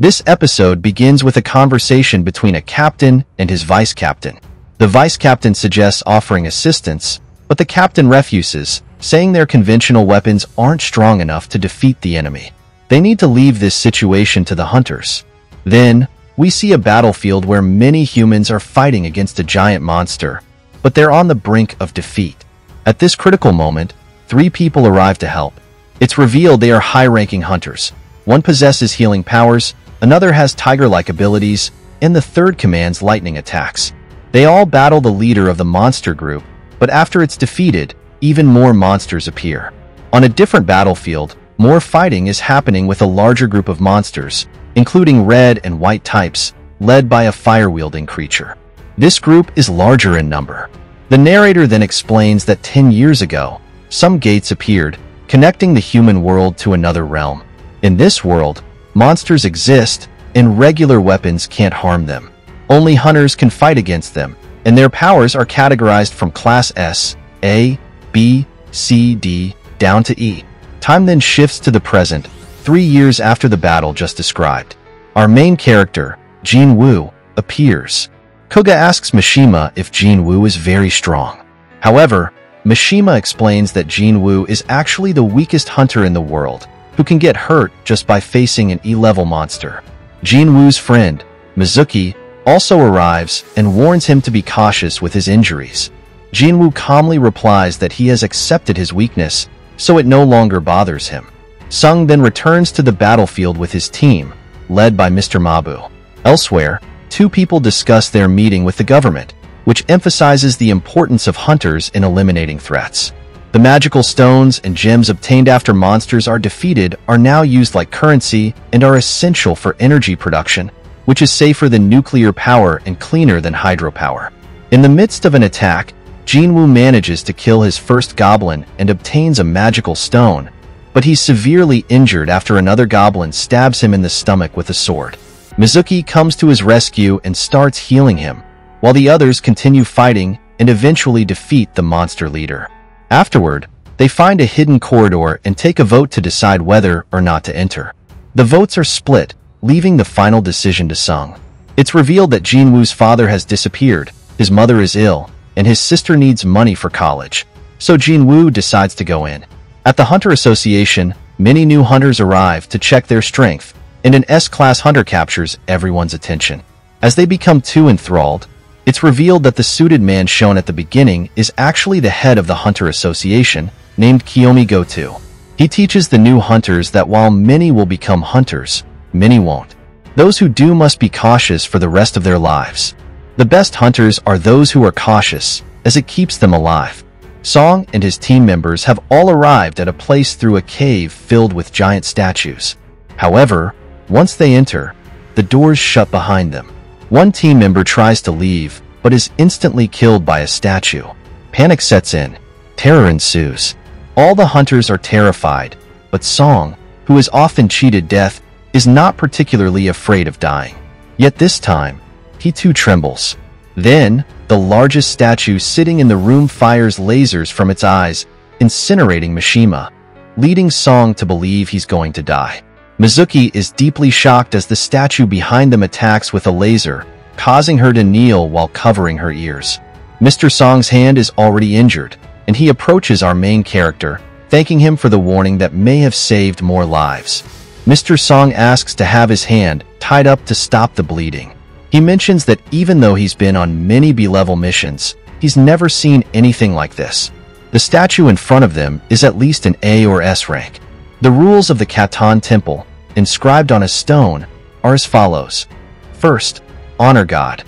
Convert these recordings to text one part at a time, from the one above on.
This episode begins with a conversation between a captain and his vice captain. The vice captain suggests offering assistance, but the captain refuses, saying their conventional weapons aren't strong enough to defeat the enemy. They need to leave this situation to the hunters. Then, we see a battlefield where many humans are fighting against a giant monster, but they're on the brink of defeat. At this critical moment, 3 people arrive to help. It's revealed they are high-ranking hunters. One possesses healing powers, another has tiger-like abilities, and the third commands lightning attacks. They all battle the leader of the monster group, but after it's defeated, even more monsters appear. On a different battlefield, more fighting is happening with a larger group of monsters, including red and white types, led by a fire-wielding creature. This group is larger in number. The narrator then explains that 10 years ago, some gates appeared, connecting the human world to another realm. In this world, monsters exist, and regular weapons can't harm them. Only hunters can fight against them, and their powers are categorized from Class S, A, B, C, D, down to E. Time then shifts to the present, 3 years after the battle just described. Our main character, Jin Woo, appears. Koga asks Mishima if Jin Woo is very strong. However, Mishima explains that Jin Woo is actually the weakest hunter in the world, who can get hurt just by facing an E-level monster. Jin Woo's friend, Mizuki, also arrives and warns him to be cautious with his injuries. Jin Woo calmly replies that he has accepted his weakness, so it no longer bothers him. Sung then returns to the battlefield with his team, led by Mr. Mabu. Elsewhere, 2 people discuss their meeting with the government, which emphasizes the importance of hunters in eliminating threats. The magical stones and gems obtained after monsters are defeated are now used like currency and are essential for energy production, which is safer than nuclear power and cleaner than hydropower. In the midst of an attack, Jin Woo manages to kill his first goblin and obtains a magical stone, but he's severely injured after another goblin stabs him in the stomach with a sword. Mizuki comes to his rescue and starts healing him, while the others continue fighting and eventually defeat the monster leader. Afterward, they find a hidden corridor and take a vote to decide whether or not to enter. The votes are split, leaving the final decision to Sung. It's revealed that Jin Woo's father has disappeared, his mother is ill, and his sister needs money for college, so Jin Woo decides to go in. At the Hunter Association, many new hunters arrive to check their strength, and an S-class hunter captures everyone's attention. As they become too enthralled, it's revealed that the suited man shown at the beginning is actually the head of the Hunter Association, named Kiyomi Goto. He teaches the new hunters that while many will become hunters, many won't. Those who do must be cautious for the rest of their lives. The best hunters are those who are cautious, as it keeps them alive. Song and his team members have all arrived at a place through a cave filled with giant statues. However, once they enter, the doors shut behind them. One team member tries to leave, but is instantly killed by a statue. Panic sets in. Terror ensues. All the hunters are terrified, but Song, who has often cheated death, is not particularly afraid of dying. Yet this time, he too trembles. Then, the largest statue sitting in the room fires lasers from its eyes, incinerating Mishima, leading Song to believe he's going to die. Mizuki is deeply shocked as the statue behind them attacks with a laser, causing her to kneel while covering her ears. Mr. Song's hand is already injured, and he approaches our main character, thanking him for the warning that may have saved more lives. Mr. Song asks to have his hand tied up to stop the bleeding. He mentions that even though he's been on many B-level missions, he's never seen anything like this. The statue in front of them is at least an A or S rank. The rules of the Catan Temple, inscribed on a stone, are as follows. First, honor God.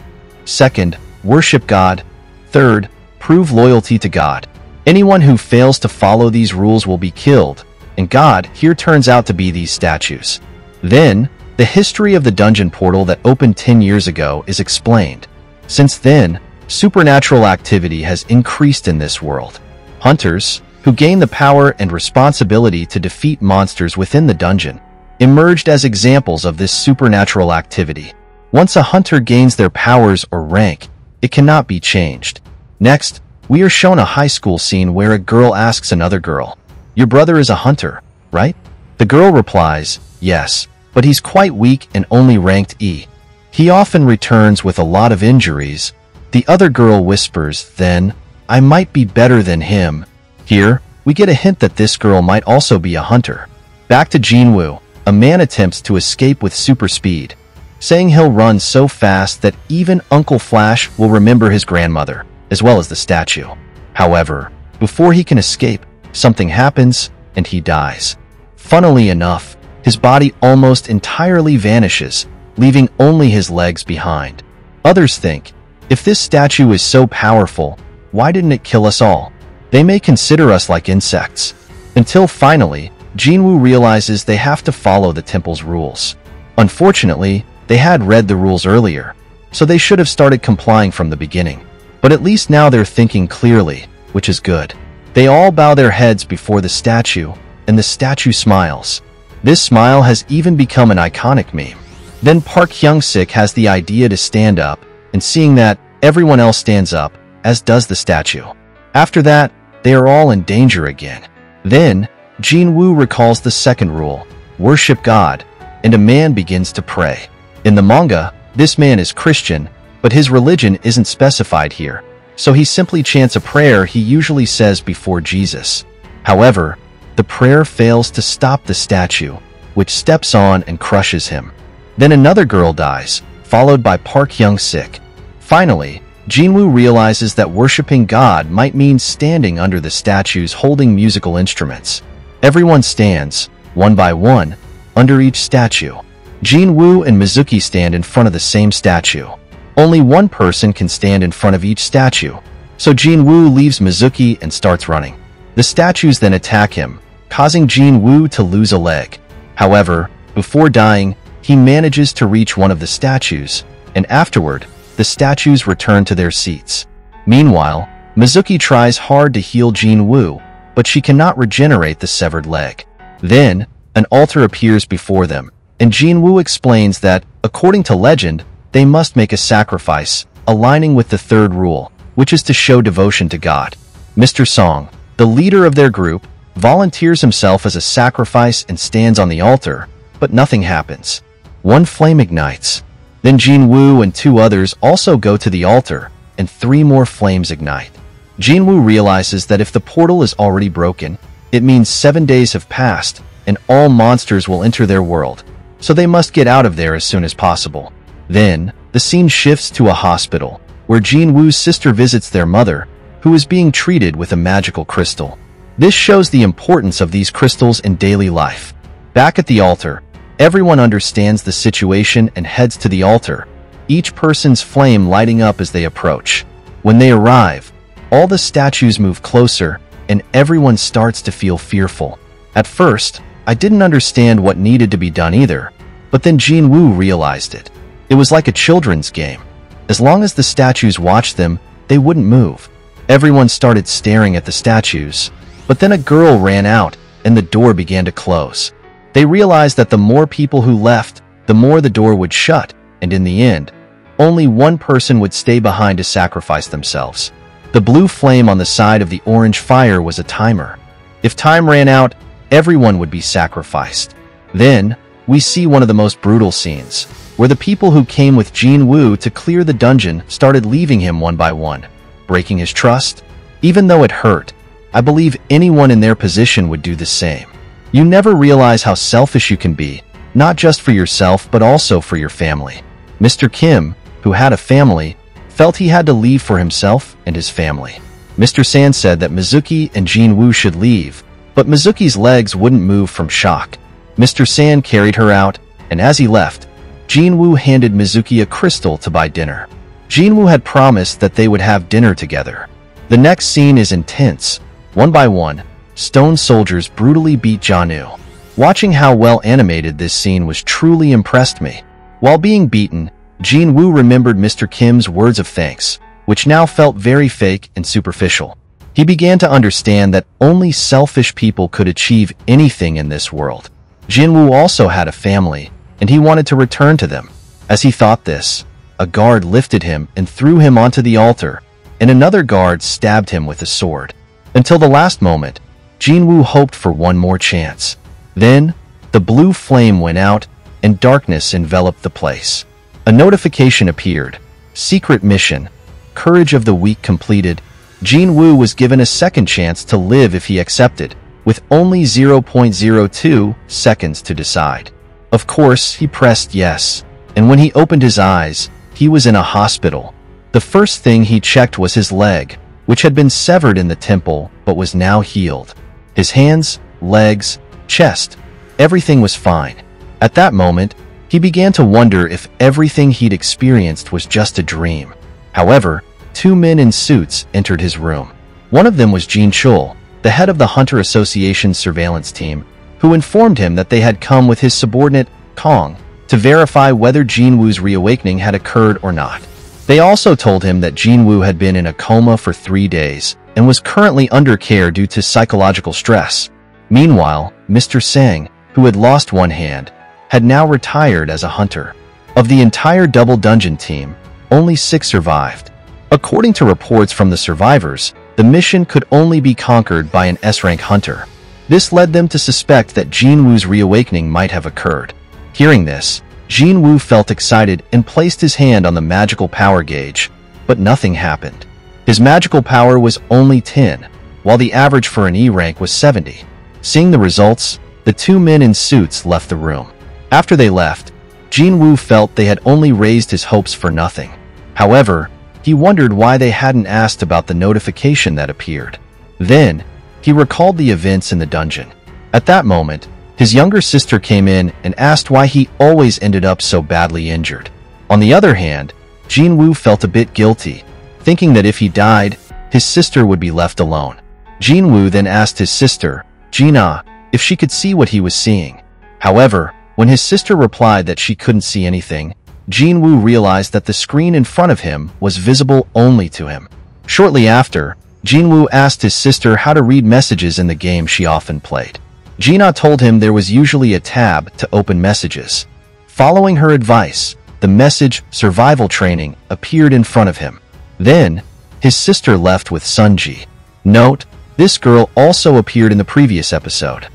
Second, worship God. Third, prove loyalty to God. Anyone who fails to follow these rules will be killed, and God here turns out to be these statues. Then, the history of the dungeon portal that opened 10 years ago is explained. Since then, supernatural activity has increased in this world. Hunters, who gain the power and responsibility to defeat monsters within the dungeon, emerged as examples of this supernatural activity. Once a hunter gains their powers or rank, it cannot be changed. Next, we are shown a high school scene where a girl asks another girl, "Your brother is a hunter, right?" The girl replies, "Yes, but he's quite weak and only ranked E. He often returns with a lot of injuries. The other girl whispers, then, I might be better than him. Here, we get a hint that this girl might also be a hunter. Back to Jinwoo, a man attempts to escape with super speed, saying he'll run so fast that even Uncle Flash will remember his grandmother, as well as the statue. However, before he can escape, something happens, and he dies. Funnily enough, his body almost entirely vanishes, leaving only his legs behind. Others think, if this statue is so powerful, why didn't it kill us all? They may consider us like insects. Until finally, Jinwoo realizes they have to follow the temple's rules. Unfortunately, they had read the rules earlier, so they should have started complying from the beginning. But at least now they're thinking clearly, which is good. They all bow their heads before the statue, and the statue smiles. This smile has even become an iconic meme. Then Park Hyung-sik has the idea to stand up, and seeing that, everyone else stands up, as does the statue. After that, they are all in danger again. Then, Jinwoo recalls the second rule, worship God, and a man begins to pray. In the manga, this man is Christian, but his religion isn't specified here, so he simply chants a prayer he usually says before Jesus. However, the prayer fails to stop the statue, which steps on and crushes him. Then another girl dies, followed by Park Hyung-sik. Finally, Jinwoo realizes that worshipping God might mean standing under the statues holding musical instruments. Everyone stands, one by one, under each statue. Jinwoo and Mizuki stand in front of the same statue. Only one person can stand in front of each statue, so Jinwoo leaves Mizuki and starts running. The statues then attack him, causing Jinwoo to lose a leg. However, before dying, he manages to reach one of the statues, and afterward, the statues return to their seats. Meanwhile, Mizuki tries hard to heal Jinwoo, but she cannot regenerate the severed leg. Then, an altar appears before them, and Jinwoo explains that, according to legend, they must make a sacrifice, aligning with the third rule, which is to show devotion to God. Mr. Song, the leader of their group, volunteers himself as a sacrifice and stands on the altar, but nothing happens. One flame ignites. Then Jinwoo and two others also go to the altar, and 3 more flames ignite. Jinwoo realizes that if the portal is already broken, it means 7 days have passed, and all monsters will enter their world, so they must get out of there as soon as possible. Then, the scene shifts to a hospital, where Jinwoo's sister visits their mother, who is being treated with a magical crystal. This shows the importance of these crystals in daily life. Back at the altar, everyone understands the situation and heads to the altar, each person's flame lighting up as they approach. When they arrive, all the statues move closer, and everyone starts to feel fearful. At first, I didn't understand what needed to be done either, but then Jinwoo realized it. It was like a children's game. As long as the statues watched them, they wouldn't move. Everyone started staring at the statues, but then a girl ran out, and the door began to close. They realized that the more people who left, the more the door would shut, and in the end, only one person would stay behind to sacrifice themselves. The blue flame on the side of the orange fire was a timer. If time ran out, everyone would be sacrificed. Then, we see one of the most brutal scenes, where the people who came with Jinwoo to clear the dungeon started leaving him one by one, breaking his trust. Even though it hurt, I believe anyone in their position would do the same. You never realize how selfish you can be, not just for yourself but also for your family. Mr. Kim, who had a family, felt he had to leave for himself and his family. Mr. San said that Mizuki and Jinwoo should leave, but Mizuki's legs wouldn't move from shock. Mr. San carried her out, and as he left, Jinwoo handed Mizuki a crystal to buy dinner. Jinwoo had promised that they would have dinner together. The next scene is intense. One by one, stone soldiers brutally beat Janu. Watching how well animated this scene was truly impressed me. While being beaten, Jinwoo remembered Mr. Kim's words of thanks, which now felt very fake and superficial. He began to understand that only selfish people could achieve anything in this world. Jinwoo also had a family, and he wanted to return to them. As he thought this, a guard lifted him and threw him onto the altar, and another guard stabbed him with a sword. Until the last moment, Jinwoo hoped for one more chance. Then, the blue flame went out, and darkness enveloped the place. A notification appeared. Secret mission. Courage of the week completed. Jin-Woo was given a second chance to live if he accepted, with only 0.02 seconds to decide. Of course, he pressed yes, and when he opened his eyes, he was in a hospital. The first thing he checked was his leg, which had been severed in the temple but was now healed. His hands, legs, chest, everything was fine. At that moment, he began to wonder if everything he'd experienced was just a dream. However, two men in suits entered his room. One of them was Jin Chul, the head of the Hunter Association's surveillance team, who informed him that they had come with his subordinate, Kong, to verify whether Jin-Woo's reawakening had occurred or not. They also told him that Jin-Woo had been in a coma for 3 days and was currently under care due to psychological stress. Meanwhile, Mr. Sang, who had lost one hand, had now retired as a hunter. Of the entire Double Dungeon team, only 6 survived. According to reports from the survivors, the mission could only be conquered by an S-rank hunter. This led them to suspect that Jin-Woo's reawakening might have occurred. Hearing this, Jin-Woo felt excited and placed his hand on the magical power gauge, but nothing happened. His magical power was only 10, while the average for an E rank was 70. Seeing the results, the two men in suits left the room. After they left, Jin-Woo felt they had only raised his hopes for nothing. However, he wondered why they hadn't asked about the notification that appeared. Then, he recalled the events in the dungeon. At that moment, his younger sister came in and asked why he always ended up so badly injured. On the other hand, Jin-Woo felt a bit guilty, thinking that if he died, his sister would be left alone. Jin-Woo then asked his sister, Jina, if she could see what he was seeing. However, when his sister replied that she couldn't see anything, Jin-Woo realized that the screen in front of him was visible only to him. Shortly after, Jin-Woo asked his sister how to read messages in the game she often played. Jina told him there was usually a tab to open messages. Following her advice, the message "Survival Training" appeared in front of him. Then, his sister left with Sunji. Note, this girl also appeared in the previous episode.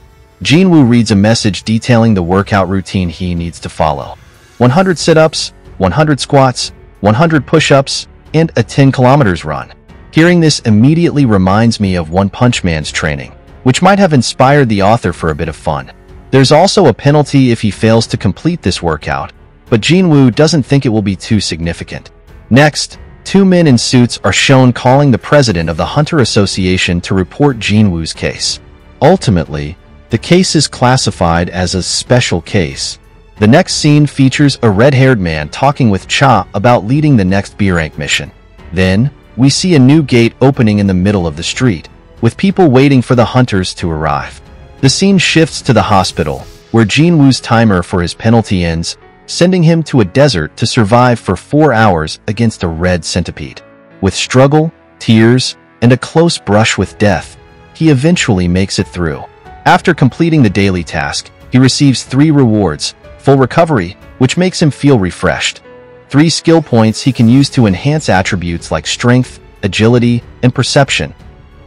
Jin-Woo reads a message detailing the workout routine he needs to follow. 100 sit-ups, 100 squats, 100 push-ups, and a 10 kilometers run. Hearing this immediately reminds me of One Punch Man's training, which might have inspired the author for a bit of fun. There's also a penalty if he fails to complete this workout, but Jin-Woo doesn't think it will be too significant. Next, two men in suits are shown calling the president of the Hunter Association to report Jin-Woo's case. Ultimately, the case is classified as a special case. The next scene features a red-haired man talking with Cha about leading the next B-rank mission. Then, we see a new gate opening in the middle of the street, with people waiting for the hunters to arrive. The scene shifts to the hospital, where Jin-Woo's timer for his penalty ends, sending him to a desert to survive for 4 hours against a red centipede. With struggle, tears, and a close brush with death, he eventually makes it through. After completing the daily task, he receives 3 rewards: full recovery, which makes him feel refreshed; 3 skill points he can use to enhance attributes like strength, agility, and perception;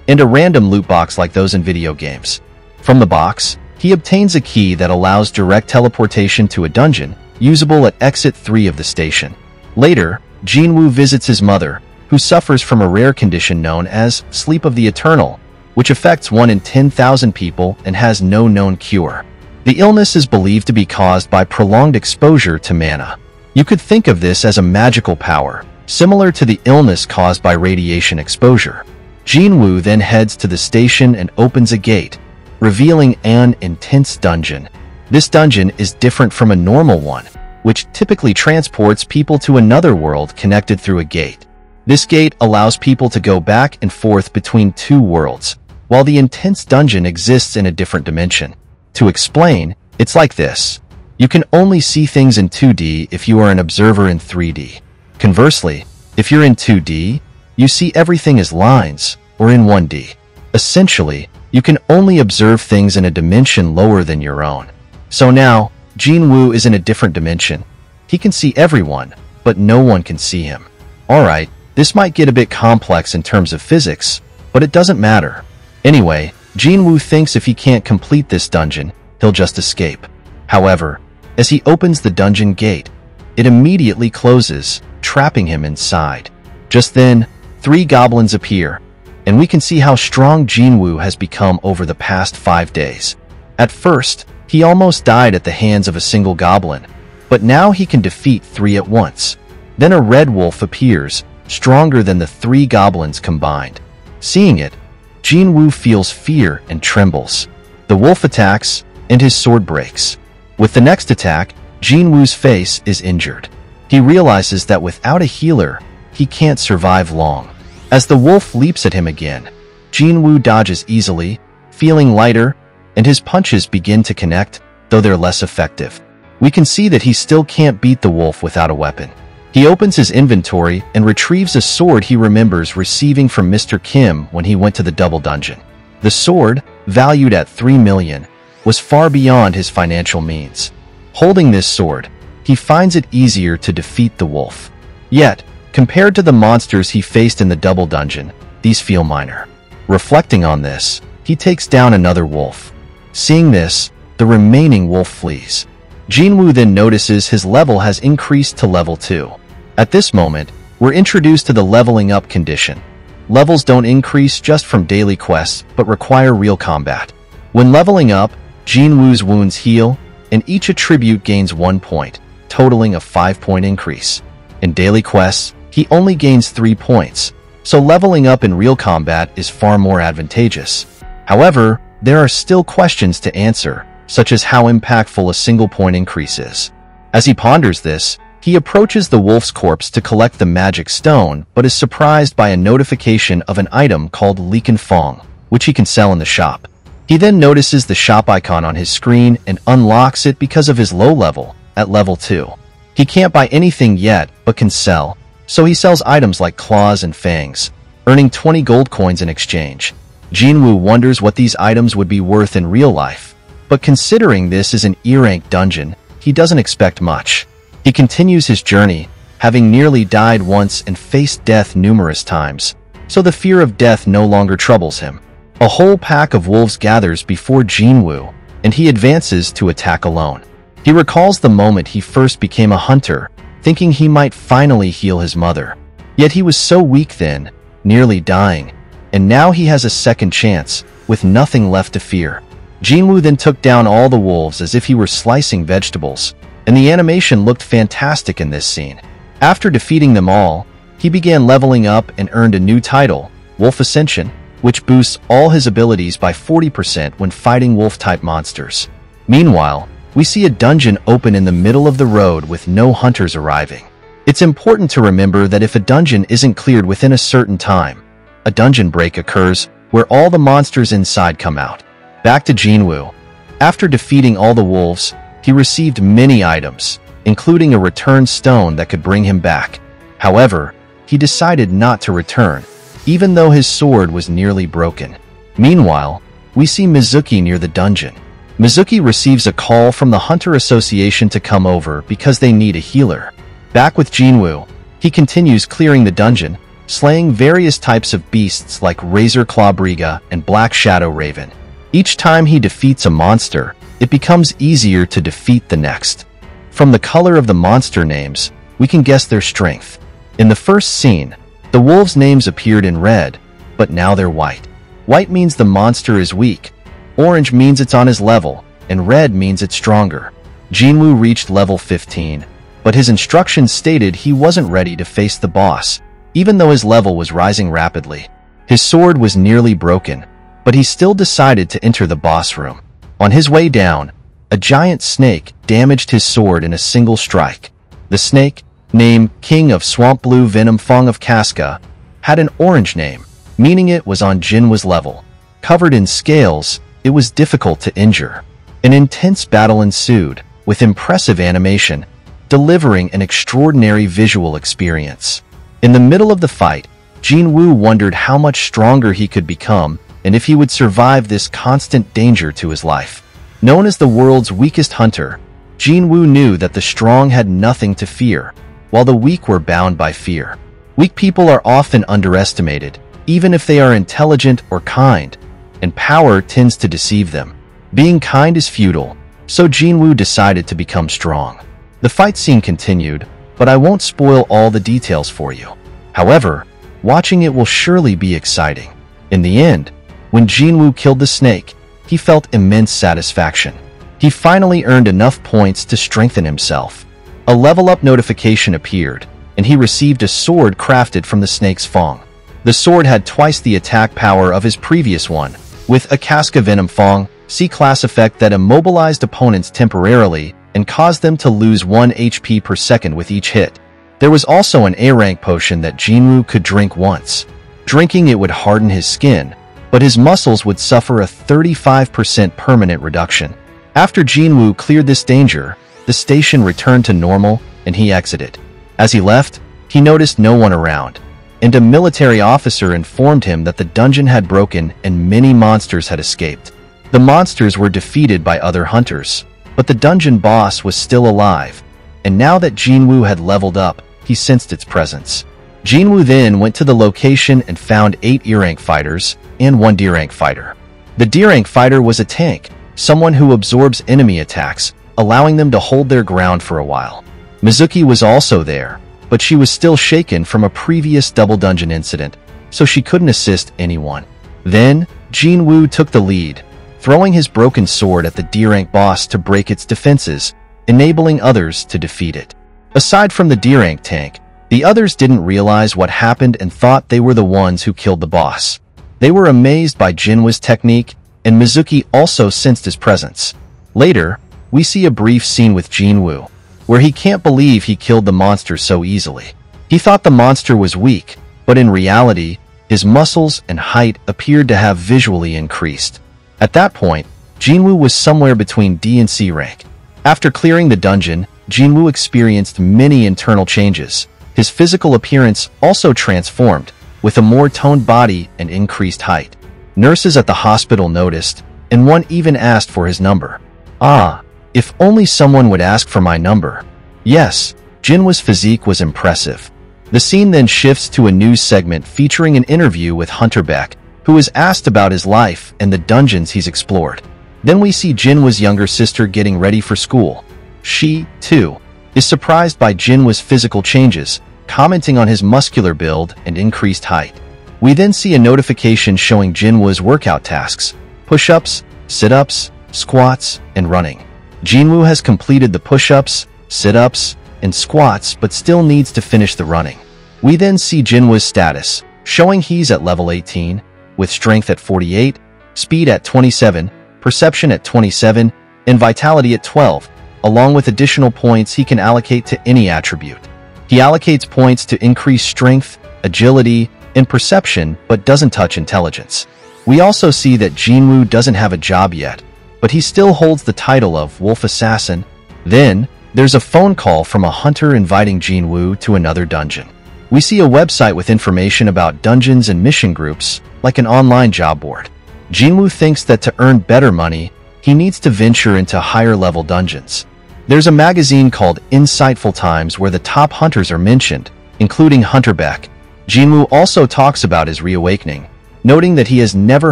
and a random loot box like those in video games. From the box, he obtains a key that allows direct teleportation to a dungeon, usable at exit 3 of the station. Later, Jin-Woo visits his mother, who suffers from a rare condition known as Sleep of the Eternal, which affects 1 in 10,000 people and has no known cure. The illness is believed to be caused by prolonged exposure to mana. You could think of this as a magical power, similar to the illness caused by radiation exposure. Jin-Woo then heads to the station and opens a gate, revealing an intense dungeon. This dungeon is different from a normal one, which typically transports people to another world connected through a gate. This gate allows people to go back and forth between 2 worlds, while the intense dungeon exists in a different dimension. To explain, it's like this. You can only see things in 2D if you are an observer in 3D. Conversely, if you're in 2D, you see everything as lines, or in 1D. Essentially, you can only observe things in a dimension lower than your own. So now, Jin-Woo is in a different dimension. He can see everyone, but no one can see him. Alright, this might get a bit complex in terms of physics, but it doesn't matter. Anyway, Jin-Woo thinks if he can't complete this dungeon, he'll just escape. However, As he opens the dungeon gate, it immediately closes, trapping him inside. Just then, 3 goblins appear, and we can see how strong Jinwoo has become over the past 5 days. At first, he almost died at the hands of a single goblin, but now he can defeat 3 at once. Then a red wolf appears, stronger than the 3 goblins combined. Seeing it, Jinwoo feels fear and trembles. The wolf attacks, and his sword breaks. With the next attack, Jinwoo's face is injured. He realizes that without a healer, he can't survive long. As the wolf leaps at him again, Jinwoo dodges easily, feeling lighter, and his punches begin to connect, though they're less effective. We can see that he still can't beat the wolf without a weapon. He opens his inventory and retrieves a sword he remembers receiving from Mr. Kim when he went to the double dungeon. The sword, valued at 3 million, was far beyond his financial means. Holding this sword, he finds it easier to defeat the wolf. Yet, compared to the monsters he faced in the double dungeon, these feel minor. Reflecting on this, he takes down another wolf. Seeing this, the remaining wolf flees. Jinwoo then notices his level has increased to level 2. At this moment, we're introduced to the leveling up condition. Levels don't increase just from daily quests, but require real combat. When leveling up, Jinwoo's wounds heal, and each attribute gains 1 point, totaling a 5-point increase. In daily quests, he only gains 3 points, so leveling up in real combat is far more advantageous. However, there are still questions to answer, such as how impactful a single point increase is. As he ponders this, he approaches the wolf's corpse to collect the magic stone, but is surprised by a notification of an item called Liken Fong, which he can sell in the shop. He then notices the shop icon on his screen and unlocks it because of his low level, at level 2. He can't buy anything yet, but can sell, so he sells items like claws and fangs, earning 20 gold coins in exchange. Jinwoo wonders what these items would be worth in real life, but considering this is an E-rank dungeon, he doesn't expect much. He continues his journey, having nearly died once and faced death numerous times, so the fear of death no longer troubles him. A whole pack of wolves gathers before Jinwoo, and he advances to attack alone. He recalls the moment he first became a hunter, thinking he might finally heal his mother. Yet he was so weak then, nearly dying, and now he has a second chance, with nothing left to fear. Jinwoo then took down all the wolves as if he were slicing vegetables, and the animation looked fantastic in this scene. After defeating them all, he began leveling up and earned a new title, Wolf Ascension, which boosts all his abilities by 40% when fighting wolf-type monsters. Meanwhile, we see a dungeon open in the middle of the road with no hunters arriving. It's important to remember that if a dungeon isn't cleared within a certain time, a dungeon break occurs where all the monsters inside come out. Back to Jinwoo. After defeating all the wolves, he received many items, including a return stone that could bring him back. However, he decided not to return, even though his sword was nearly broken. Meanwhile, we see Mizuki near the dungeon. Mizuki receives a call from the Hunter Association to come over because they need a healer. Back with Jinwoo, he continues clearing the dungeon, slaying various types of beasts like Razor Claw Briga and Black Shadow Raven. Each time he defeats a monster, it becomes easier to defeat the next. From the color of the monster names, we can guess their strength. In the first scene, the wolves' names appeared in red, but now they're white. White means the monster is weak, orange means it's on his level, and red means it's stronger. Jinwoo reached level 15, but his instructions stated he wasn't ready to face the boss, even though his level was rising rapidly. His sword was nearly broken, but he still decided to enter the boss room. On his way down, a giant snake damaged his sword in a single strike. The snake, named King of Swamp Blue Venom Fong of Casca, had an orange name, meaning it was on Jinwoo's level. Covered in scales, it was difficult to injure. An intense battle ensued, with impressive animation, delivering an extraordinary visual experience. In the middle of the fight, Jinwoo wondered how much stronger he could become and if he would survive this constant danger to his life. Known as the world's weakest hunter, Jinwoo knew that the strong had nothing to fear, while the weak were bound by fear. Weak people are often underestimated, even if they are intelligent or kind, and power tends to deceive them. Being kind is futile, so Jinwoo decided to become strong. The fight scene continued, but I won't spoil all the details for you. However, watching it will surely be exciting. In the end, when Jinwoo killed the snake, he felt immense satisfaction. He finally earned enough points to strengthen himself. A level-up notification appeared, and he received a sword crafted from the snake's fang. The sword had twice the attack power of his previous one, with a Casca Venom Fang C-class effect that immobilized opponents temporarily and caused them to lose 1 HP per second with each hit. There was also an A-rank potion that Jinwoo could drink once. Drinking it would harden his skin, but his muscles would suffer a 35% permanent reduction. After Jinwoo cleared this danger, the station returned to normal and he exited. As he left, he noticed no one around, and a military officer informed him that the dungeon had broken and many monsters had escaped. The monsters were defeated by other hunters, but the dungeon boss was still alive, and now that Jinwoo had leveled up, he sensed its presence. Jinwoo then went to the location and found 8 E-rank fighters and 1 D-rank fighter. The D-rank fighter was a tank, someone who absorbs enemy attacks, allowing them to hold their ground for a while. Mizuki was also there, but she was still shaken from a previous double dungeon incident, so she couldn't assist anyone. Then, Jinwoo took the lead, throwing his broken sword at the D-rank boss to break its defenses, enabling others to defeat it. Aside from the D-rank tank, the others didn't realize what happened and thought they were the ones who killed the boss. They were amazed by Jinwoo's technique, and Mizuki also sensed his presence. Later, we see a brief scene with Jinwoo, where he can't believe he killed the monster so easily. He thought the monster was weak, but in reality, his muscles and height appeared to have visually increased. At that point, Jinwoo was somewhere between D and C rank. After clearing the dungeon, Jinwoo experienced many internal changes. His physical appearance also transformed, with a more toned body and increased height. Nurses at the hospital noticed, and one even asked for his number. Ah, if only someone would ask for my number. Yes, Jinwoo's physique was impressive. The scene then shifts to a news segment featuring an interview with Hunter Beck, who is asked about his life and the dungeons he's explored. Then we see Jinwoo's younger sister getting ready for school. She, too, is surprised by Jinwoo's physical changes, commenting on his muscular build and increased height. We then see a notification showing Jinwoo's workout tasks: push-ups, sit-ups, squats, and running. Jinwoo has completed the push-ups, sit-ups, and squats but still needs to finish the running. We then see Jinwoo's status, showing he's at level 18, with strength at 48, speed at 27, perception at 27, and vitality at 12, along with additional points he can allocate to any attribute. He allocates points to increase strength, agility, and perception but doesn't touch intelligence. We also see that Jinwoo doesn't have a job yet, but he still holds the title of Wolf Assassin. Then, there's a phone call from a hunter inviting Jinwoo to another dungeon. We see a website with information about dungeons and mission groups, like an online job board. Jinwoo thinks that to earn better money, he needs to venture into higher-level dungeons. There's a magazine called Insightful Times where the top hunters are mentioned, including Hunter Beck. Jinwoo also talks about his reawakening, noting that he has never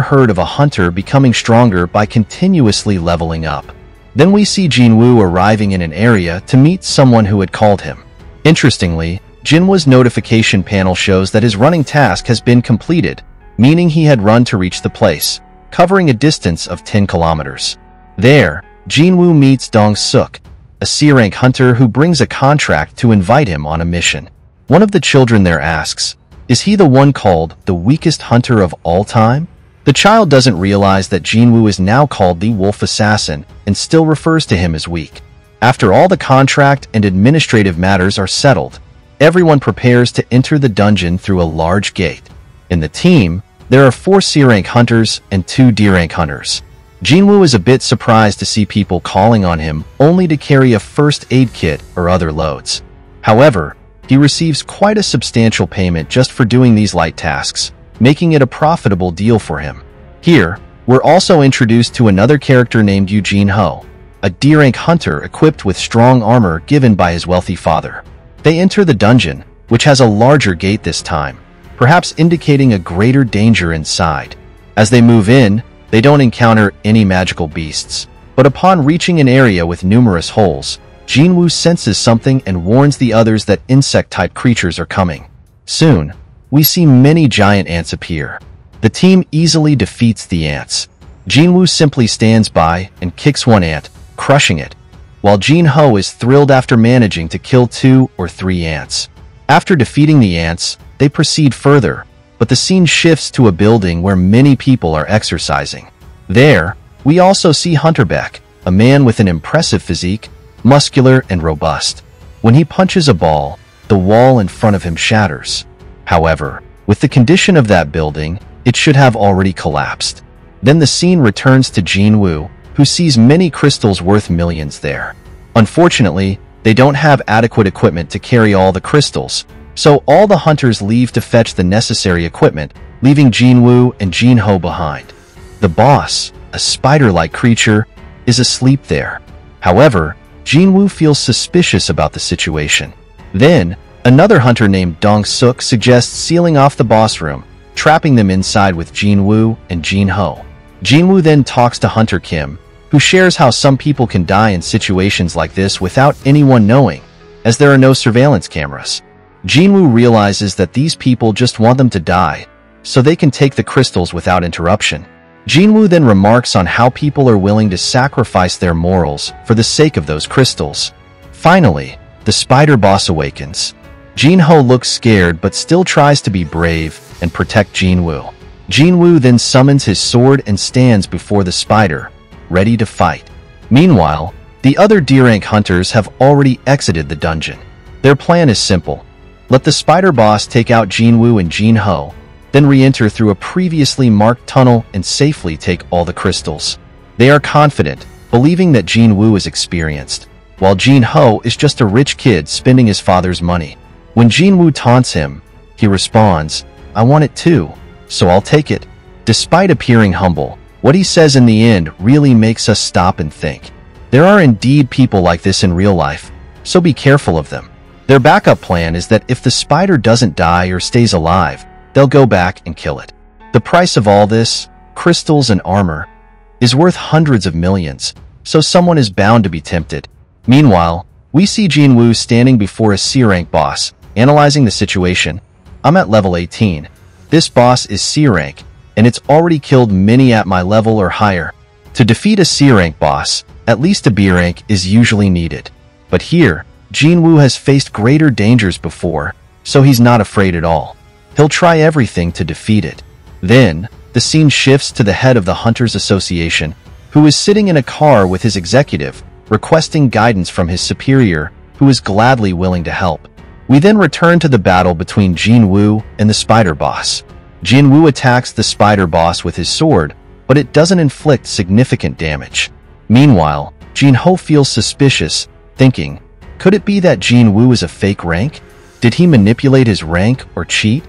heard of a hunter becoming stronger by continuously leveling up. Then we see Jinwoo arriving in an area to meet someone who had called him. Interestingly, Jinwoo's notification panel shows that his running task has been completed, meaning he had run to reach the place, covering a distance of 10 kilometers. There, Jinwoo meets Dong-suk, a C-rank hunter who brings a contract to invite him on a mission. One of the children there asks, is he the one called the weakest hunter of all time? The child doesn't realize that Jinwoo is now called the Wolf Assassin and still refers to him as weak. After all the contract and administrative matters are settled, everyone prepares to enter the dungeon through a large gate. In the team, there are 4 C-rank hunters and 2 D-rank hunters. Jinwoo is a bit surprised to see people calling on him only to carry a first aid kit or other loads. However, he receives quite a substantial payment just for doing these light tasks, making it a profitable deal for him. Here, we're also introduced to another character named Eugene Ho, a D-rank hunter equipped with strong armor given by his wealthy father. They enter the dungeon, which has a larger gate this time, perhaps indicating a greater danger inside. As they move in, they don't encounter any magical beasts. But upon reaching an area with numerous holes, Jinwoo senses something and warns the others that insect-type creatures are coming. Soon, we see many giant ants appear. The team easily defeats the ants. Jinwoo simply stands by and kicks one ant, crushing it, while Jinho is thrilled after managing to kill 2 or 3 ants. After defeating the ants, they proceed further, but the scene shifts to a building where many people are exercising. There, we also see Hunter Beck, a man with an impressive physique, muscular and robust. When he punches a ball, the wall in front of him shatters. However, with the condition of that building, it should have already collapsed. Then the scene returns to Jinwoo, who sees many crystals worth millions there. Unfortunately, they don't have adequate equipment to carry all the crystals, so all the hunters leave to fetch the necessary equipment, leaving Jinwoo and Jinho behind. The boss, a spider-like creature, is asleep there. However, Jinwoo feels suspicious about the situation. Then, another hunter named Dong-suk suggests sealing off the boss room, trapping them inside with Jinwoo and Jinho. Jinwoo then talks to Hunter Kim, who shares how some people can die in situations like this without anyone knowing, as there are no surveillance cameras. Jinwoo realizes that these people just want them to die, so they can take the crystals without interruption. Jinwoo then remarks on how people are willing to sacrifice their morals for the sake of those crystals. Finally, the spider boss awakens. Jinho looks scared but still tries to be brave and protect Jinwoo. Jinwoo then summons his sword and stands before the spider, ready to fight. Meanwhile, the other D-rank hunters have already exited the dungeon. Their plan is simple. Let the spider boss take out Jinwoo and Jinho, then re-enter through a previously marked tunnel and safely take all the crystals. They are confident, believing that Jinwoo is experienced, while Jinho is just a rich kid spending his father's money. When Jinwoo taunts him, he responds, "I want it too, so I'll take it." Despite appearing humble, what he says in the end really makes us stop and think. There are indeed people like this in real life, so be careful of them. Their backup plan is that if the spider doesn't die or stays alive, they'll go back and kill it. The price of all this, crystals and armor, is worth hundreds of millions, so someone is bound to be tempted. Meanwhile, we see Jinwoo standing before a C-rank boss, analyzing the situation. "I'm at level 18. This boss is C-rank, and it's already killed many at my level or higher. To defeat a C-rank boss, at least a B-rank is usually needed. But here, Jinwoo has faced greater dangers before, so he's not afraid at all. He'll try everything to defeat it." Then, the scene shifts to the head of the Hunters Association, who is sitting in a car with his executive, requesting guidance from his superior, who is gladly willing to help. We then return to the battle between Jinwoo and the spider boss. Jinwoo attacks the spider boss with his sword, but it doesn't inflict significant damage. Meanwhile, Jinho feels suspicious, thinking, could it be that Jinwoo is a fake rank? Did he manipulate his rank or cheat?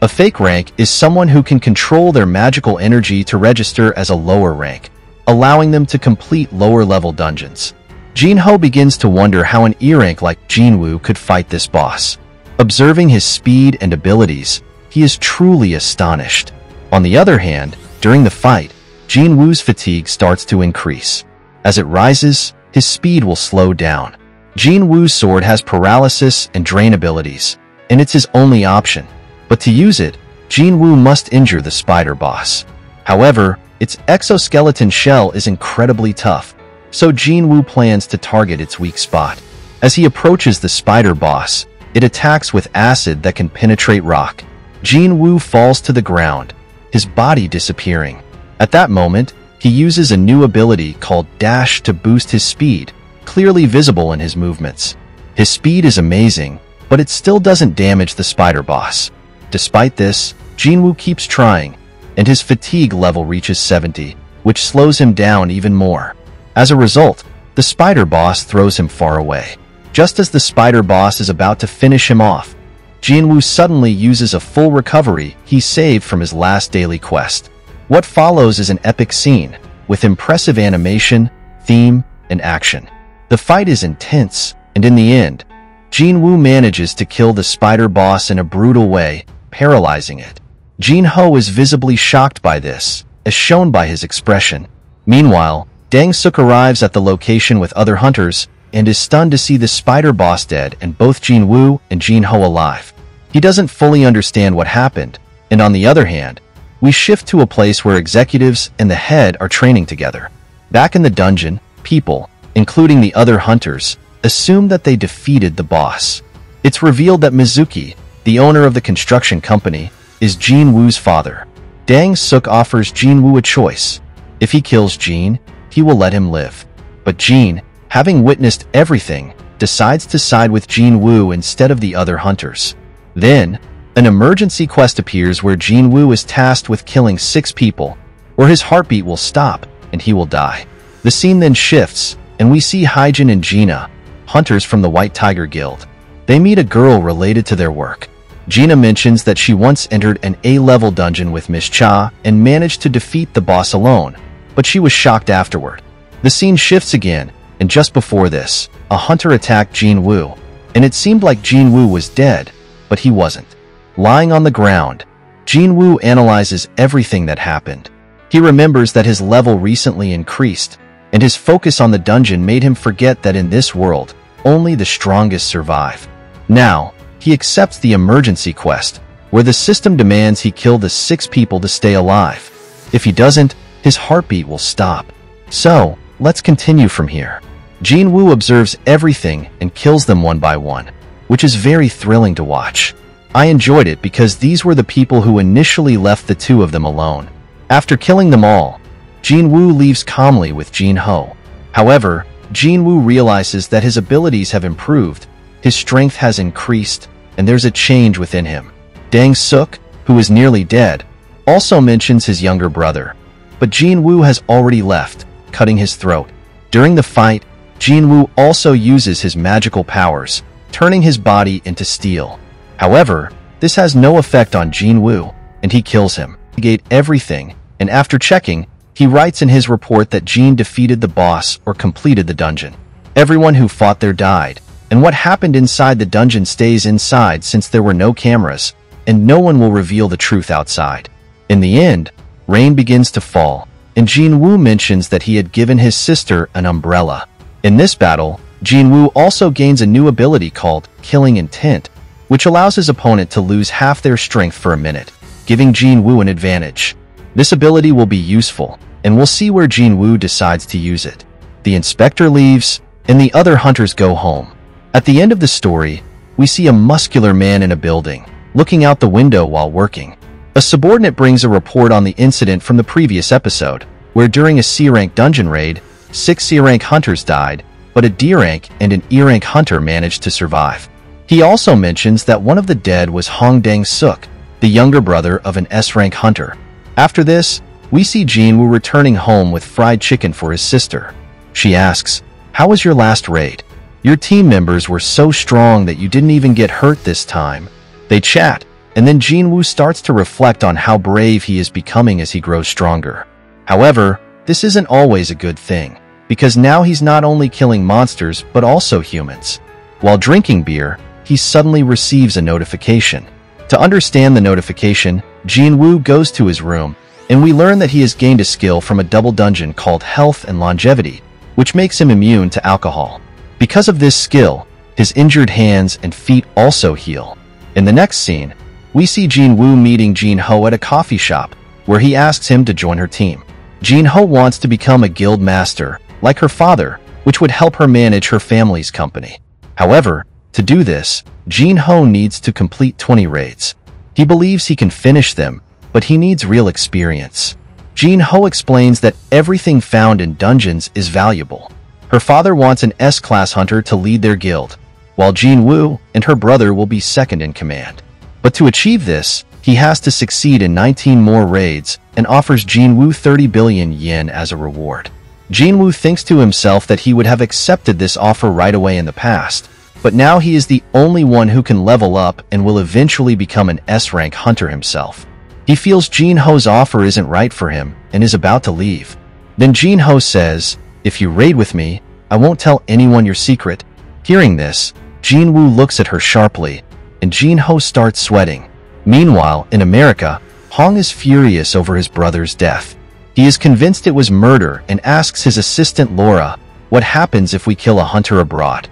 A fake rank is someone who can control their magical energy to register as a lower rank, allowing them to complete lower-level dungeons. Jinho begins to wonder how an E-rank like Jinwoo could fight this boss. Observing his speed and abilities, he is truly astonished. On the other hand, during the fight, Jinwoo's fatigue starts to increase. As it rises, his speed will slow down. Jinwoo's sword has paralysis and drain abilities, and it's his only option. But to use it, Jinwoo must injure the spider boss. However, its exoskeleton shell is incredibly tough, so Jinwoo plans to target its weak spot. As he approaches the spider boss, it attacks with acid that can penetrate rock. Jinwoo falls to the ground, his body disappearing. At that moment, he uses a new ability called Dash to boost his speed, clearly visible in his movements. His speed is amazing, but it still doesn't damage the spider boss. Despite this, Jinwoo keeps trying, and his fatigue level reaches 70, which slows him down even more. As a result, the spider boss throws him far away. Just as the spider boss is about to finish him off, Jinwoo suddenly uses a full recovery he saved from his last daily quest. What follows is an epic scene, with impressive animation, theme, and action. The fight is intense, and in the end, Jinwoo manages to kill the spider boss in a brutal way, paralyzing it. Jinho is visibly shocked by this, as shown by his expression. Meanwhile, Dang Suk arrives at the location with other hunters and is stunned to see the spider boss dead and both Jin Woo and Jin Ho alive. He doesn't fully understand what happened, and on the other hand, we shift to a place where executives and the head are training together. Back in the dungeon, people, including the other hunters, assume that they defeated the boss. It's revealed that Mizuki, the owner of the construction company, is Jin Woo's father. Dang Suk offers Jin Woo a choice. If he kills Jin, he will let him live. But Jin, having witnessed everything, decides to side with Jin Woo instead of the other hunters. Then, an emergency quest appears where Jin Woo is tasked with killing 6 people, or his heartbeat will stop and he will die. The scene then shifts, and we see Hyjin and Gina, hunters from the White Tiger Guild. They meet a girl related to their work. Gina mentions that she once entered an A-level dungeon with Miss Cha and managed to defeat the boss alone, but she was shocked afterward. The scene shifts again, and just before this, a hunter attacked Jin Woo, and it seemed like Jin Woo was dead, but he wasn't. Lying on the ground, Jin Woo analyzes everything that happened. He remembers that his level recently increased, and his focus on the dungeon made him forget that in this world, only the strongest survive. Now, he accepts the emergency quest, where the system demands he kill the 6 people to stay alive. If he doesn't, his heartbeat will stop. So, let's continue from here. Jin Woo observes everything and kills them one by one, which is very thrilling to watch. I enjoyed it because these were the people who initially left the 2 of them alone. After killing them all, Jin Woo leaves calmly with Jin Ho. However, Jin Woo realizes that his abilities have improved, his strength has increased, and there's a change within him. Dang Suk, who is nearly dead, also mentions his younger brother. But Jin Woo has already left, cutting his throat. During the fight, Jin Woo also uses his magical powers, turning his body into steel. However, this has no effect on Jin Woo, and he kills him. He negate everything, and after checking, he writes in his report that Jin defeated the boss or completed the dungeon. Everyone who fought there died, and what happened inside the dungeon stays inside since there were no cameras, and no one will reveal the truth outside. In the end, rain begins to fall, and Jin Woo mentions that he had given his sister an umbrella. In this battle, Jin Woo also gains a new ability called Killing Intent, which allows his opponent to lose half their strength for a minute, giving Jin Woo an advantage. This ability will be useful, and we'll see where Jin Woo decides to use it. The inspector leaves, and the other hunters go home. At the end of the story, we see a muscular man in a building, looking out the window while working. A subordinate brings a report on the incident from the previous episode, where during a C-rank dungeon raid, 6 C-rank hunters died, but a D-rank and an E-rank hunter managed to survive. He also mentions that one of the dead was Hong Dang Suk, the younger brother of an S-rank hunter. After this, we see Jin Woo returning home with fried chicken for his sister. She asks, "How was your last raid? Your team members were so strong that you didn't even get hurt this time." They chat, and then Jin Woo starts to reflect on how brave he is becoming as he grows stronger. However, this isn't always a good thing, because now he's not only killing monsters but also humans. While drinking beer, he suddenly receives a notification. To understand the notification, Jin Woo goes to his room, and we learn that he has gained a skill from a double dungeon called Health and Longevity, which makes him immune to alcohol. Because of this skill, his injured hands and feet also heal. In the next scene, we see Jin Woo meeting Jin Ho at a coffee shop, where he asks him to join her team. Jin Ho wants to become a guild master, like her father, which would help her manage her family's company. However, to do this, Jin Ho needs to complete 20 raids. He believes he can finish them, but he needs real experience. Jin Ho explains that everything found in dungeons is valuable. Her father wants an S-class hunter to lead their guild, while Jin Woo and her brother will be second in command. But to achieve this, he has to succeed in 19 more raids and offers Jin Woo 30 billion yen as a reward. Jin Woo thinks to himself that he would have accepted this offer right away in the past, but now he is the only one who can level up and will eventually become an S-rank hunter himself. He feels Jin Ho's offer isn't right for him and is about to leave. Then Jin Ho says, "If you raid with me, I won't tell anyone your secret." Hearing this, Jin Woo looks at her sharply, and Jin Ho starts sweating. Meanwhile, in America, Hong is furious over his brother's death. He is convinced it was murder and asks his assistant Laura, what happens if we kill a hunter abroad?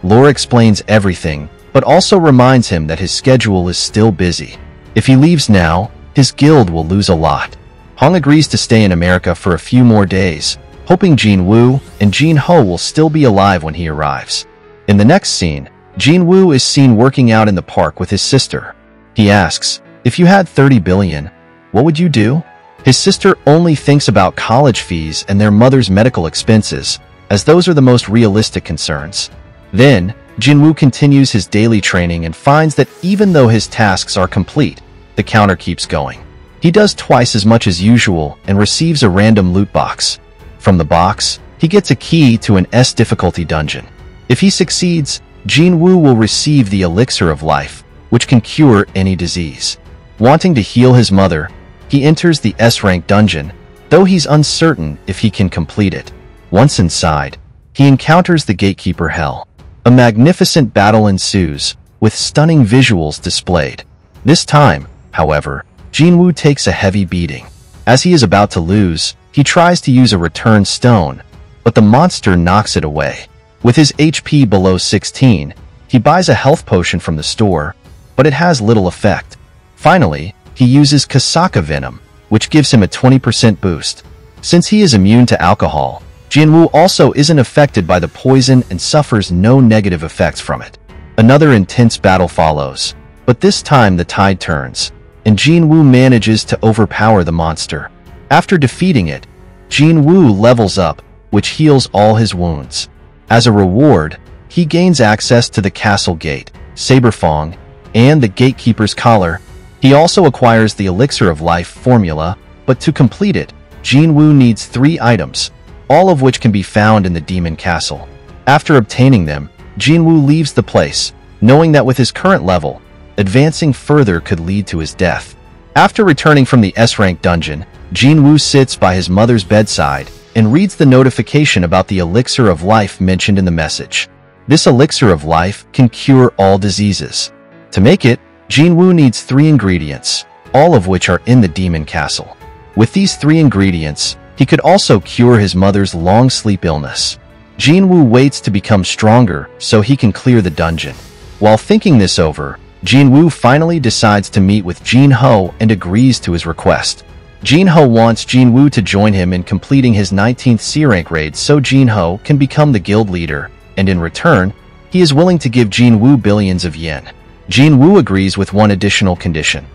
Laura explains everything, but also reminds him that his schedule is still busy. If he leaves now, his guild will lose a lot. Hong agrees to stay in America for a few more days, hoping Jin Woo and Jin Ho will still be alive when he arrives. In the next scene, Jin Woo is seen working out in the park with his sister. He asks, if you had 30 billion, what would you do? His sister only thinks about college fees and their mother's medical expenses, as those are the most realistic concerns. Then, Jin Woo continues his daily training and finds that even though his tasks are complete, the counter keeps going. He does twice as much as usual and receives a random loot box. From the box, he gets a key to an S difficulty dungeon. If he succeeds, Jin Woo will receive the elixir of life, which can cure any disease. Wanting to heal his mother, he enters the S-rank dungeon, though he's uncertain if he can complete it. Once inside, he encounters the Gatekeeper Hell. A magnificent battle ensues, with stunning visuals displayed. This time, however, Jin Woo takes a heavy beating. As he is about to lose, he tries to use a return stone, but the monster knocks it away. With his HP below 16, he buys a health potion from the store, but it has little effect. Finally, he uses Kasaka Venom, which gives him a 20% boost. Since he is immune to alcohol, Jin Woo also isn't affected by the poison and suffers no negative effects from it. Another intense battle follows, but this time the tide turns, and Jin Woo manages to overpower the monster. After defeating it, Jin Woo levels up, which heals all his wounds. As a reward, he gains access to the castle gate, Saberfong, and the Gatekeeper's collar. He also acquires the Elixir of Life formula, but to complete it, Jin Woo needs 3 items, all of which can be found in the Demon Castle. After obtaining them, Jin Woo leaves the place, knowing that with his current level, advancing further could lead to his death. After returning from the S-rank dungeon, Jin Woo sits by his mother's bedside and reads the notification about the Elixir of Life mentioned in the message. This Elixir of Life can cure all diseases. To make it, Jin Woo needs 3 ingredients, all of which are in the Demon Castle. With these 3 ingredients, he could also cure his mother's long sleep illness. Jin Woo waits to become stronger so he can clear the dungeon. While thinking this over, Jin Woo finally decides to meet with Jin Ho and agrees to his request. Jin Ho wants Jin Woo to join him in completing his 19th C-rank raid so Jin Ho can become the guild leader, and in return, he is willing to give Jin Woo billions of yen. Jin Woo agrees with one additional condition.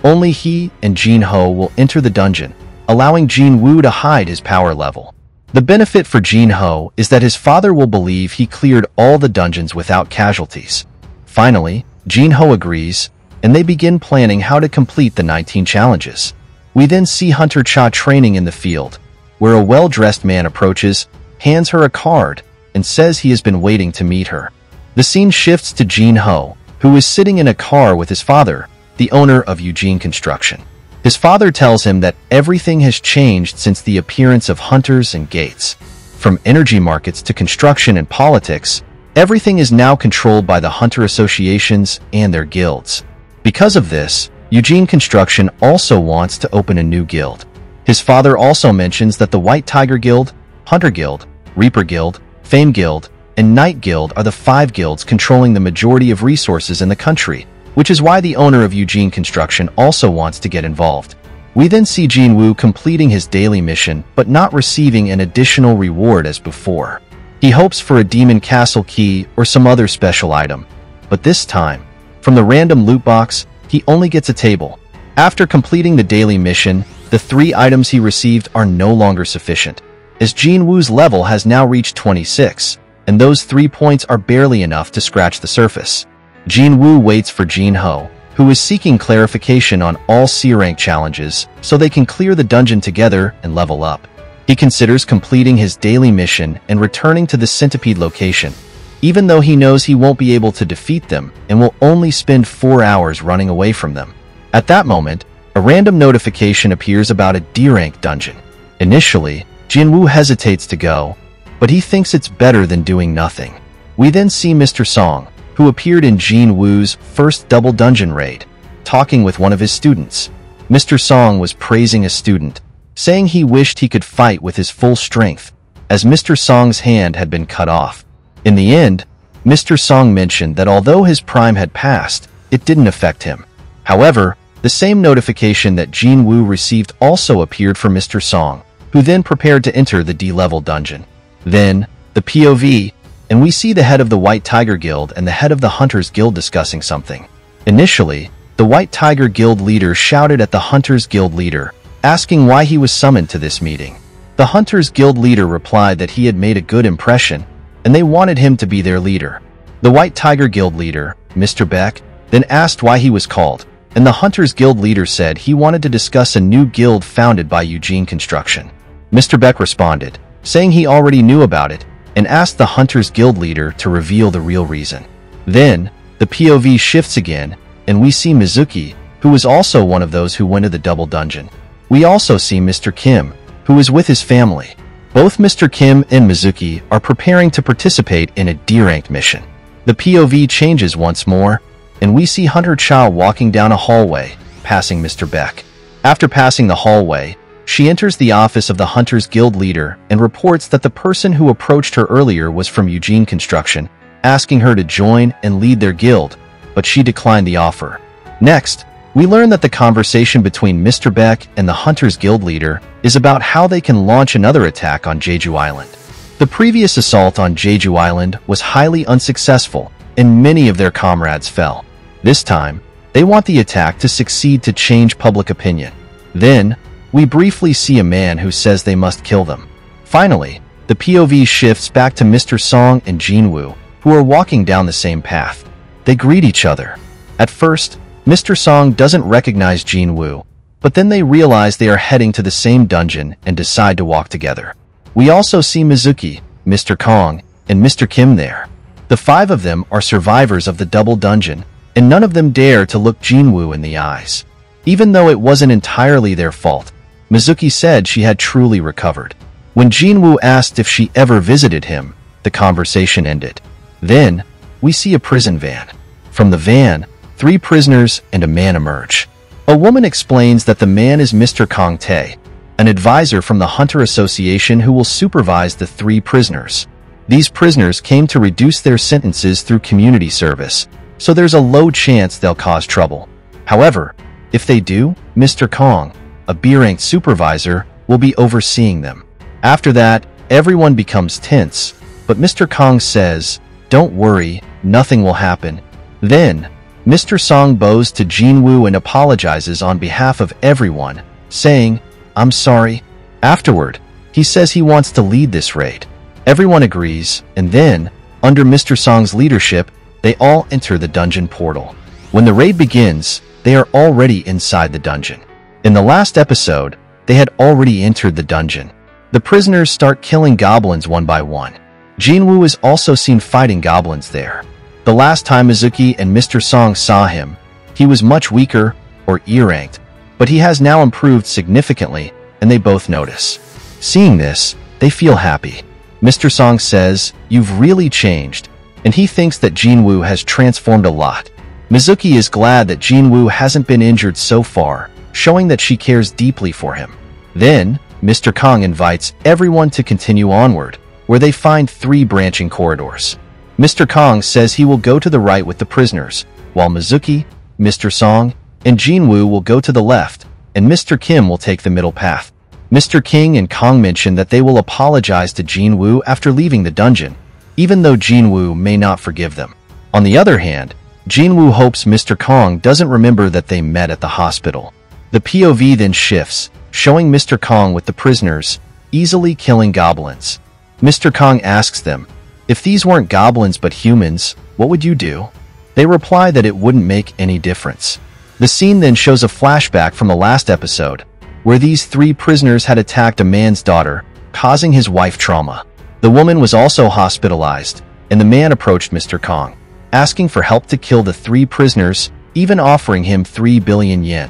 Only he and Jin Ho will enter the dungeon, allowing Jin Woo to hide his power level. The benefit for Jin Ho is that his father will believe he cleared all the dungeons without casualties. Finally, Jin Ho agrees, and they begin planning how to complete the 19 challenges. We then see Hunter Cha training in the field, where a well-dressed man approaches, hands her a card, and says he has been waiting to meet her. The scene shifts to Jin Ho, who is sitting in a car with his father, the owner of Eugene Construction. His father tells him that everything has changed since the appearance of hunters and gates. From energy markets to construction and politics, everything is now controlled by the hunter associations and their guilds. Because of this, Eugene Construction also wants to open a new guild. His father also mentions that the White Tiger Guild, Hunter Guild, Reaper Guild, Fame Guild, and Night Guild are the 5 guilds controlling the majority of resources in the country, which is why the owner of Eugene Construction also wants to get involved. We then see Jin Woo completing his daily mission but not receiving an additional reward as before. He hopes for a Demon Castle key or some other special item, but this time, from the random loot box, he only gets a table. After completing the daily mission, the 3 items he received are no longer sufficient, as Jin Woo's level has now reached 26, and those 3 points are barely enough to scratch the surface. Jin Woo waits for Jin Ho, who is seeking clarification on all C-rank challenges so they can clear the dungeon together and level up. He considers completing his daily mission and returning to the Centipede location, even though he knows he won't be able to defeat them and will only spend 4 hours running away from them. At that moment, a random notification appears about a D-rank dungeon. Initially, Jin Woo hesitates to go, but he thinks it's better than doing nothing. We then see Mr. Song, who appeared in Jin Woo's first double dungeon raid, talking with one of his students. Mr. Song was praising a student, saying he wished he could fight with his full strength, as Mr. Song's hand had been cut off. In the end, Mr. Song mentioned that although his prime had passed, it didn't affect him. However, the same notification that Jin Woo received also appeared for Mr. Song, who then prepared to enter the D-level dungeon. Then, the POV, and we see the head of the White Tiger Guild and the head of the Hunters Guild discussing something. Initially, the White Tiger Guild leader shouted at the Hunters Guild leader, asking why he was summoned to this meeting. The Hunters Guild leader replied that he had made a good impression, and they wanted him to be their leader. The White Tiger Guild leader, Mr. Beck, then asked why he was called, and the Hunters Guild leader said he wanted to discuss a new guild founded by Eugene Construction. Mr. Beck responded, saying he already knew about it, and asked the Hunters Guild leader to reveal the real reason. Then, the POV shifts again, and we see Mizuki, who was also one of those who went to the double dungeon. We also see Mr. Kim, who is with his family. Both Mr. Kim and Mizuki are preparing to participate in a D-ranked mission. The POV changes once more, and we see Hunter Chow walking down a hallway, passing Mr. Beck. After passing the hallway, she enters the office of the Hunters Guild leader and reports that the person who approached her earlier was from Eugene Construction, asking her to join and lead their guild, but she declined the offer. Next, we learn that the conversation between Mr. Beck and the Hunters Guild leader is about how they can launch another attack on Jeju Island. The previous assault on Jeju Island was highly unsuccessful, and many of their comrades fell. This time, they want the attack to succeed to change public opinion. Then, we briefly see a man who says they must kill them. Finally, the POV shifts back to Mr. Song and Jin Woo, who are walking down the same path. They greet each other. At first, Mr. Song doesn't recognize Jin Woo, but then they realize they are heading to the same dungeon and decide to walk together. We also see Mizuki, Mr. Kong, and Mr. Kim there. The five of them are survivors of the double dungeon, and none of them dare to look Jin Woo in the eyes. Even though it wasn't entirely their fault, Mizuki said she had truly recovered. When Jin Woo asked if she ever visited him, the conversation ended. Then, we see a prison van. From the van, 3 prisoners and a man emerge. A woman explains that the man is Mr. Kong Tae, an advisor from the Hunter Association who will supervise the 3 prisoners. These prisoners came to reduce their sentences through community service, so there's a low chance they'll cause trouble. However, if they do, Mr. Kong, a B-ranked supervisor, will be overseeing them. After that, everyone becomes tense, but Mr. Kong says, "Don't worry, nothing will happen." Then, Mr. Song bows to Jin Woo and apologizes on behalf of everyone, saying, "I'm sorry." Afterward, he says he wants to lead this raid. Everyone agrees, and then, under Mr. Song's leadership, they all enter the dungeon portal. When the raid begins, they are already inside the dungeon. In the last episode, they had already entered the dungeon. The prisoners start killing goblins one by one. Jin Woo is also seen fighting goblins there. The last time Mizuki and Mr. Song saw him, he was much weaker, or E-ranked, but he has now improved significantly, and they both notice. Seeing this, they feel happy. Mr. Song says, "You've really changed," and he thinks that Jin Woo has transformed a lot. Mizuki is glad that Jin Woo hasn't been injured so far, showing that she cares deeply for him. Then, Mr. Kong invites everyone to continue onward, where they find 3 branching corridors. Mr. Kong says he will go to the right with the prisoners, while Mizuki, Mr. Song, and Jin Woo will go to the left, and Mr. Kim will take the middle path. Mr. King and Kong mention that they will apologize to Jin Woo after leaving the dungeon, even though Jin Woo may not forgive them. On the other hand, Jin Woo hopes Mr. Kong doesn't remember that they met at the hospital. The POV then shifts, showing Mr. Kong with the prisoners, easily killing goblins. Mr. Kong asks them, "If these weren't goblins but humans, what would you do?" They reply that it wouldn't make any difference. The scene then shows a flashback from the last episode, where these 3 prisoners had attacked a man's daughter, causing his wife trauma. The woman was also hospitalized, and the man approached Mr. Kong, asking for help to kill the 3 prisoners, even offering him 3 billion yen.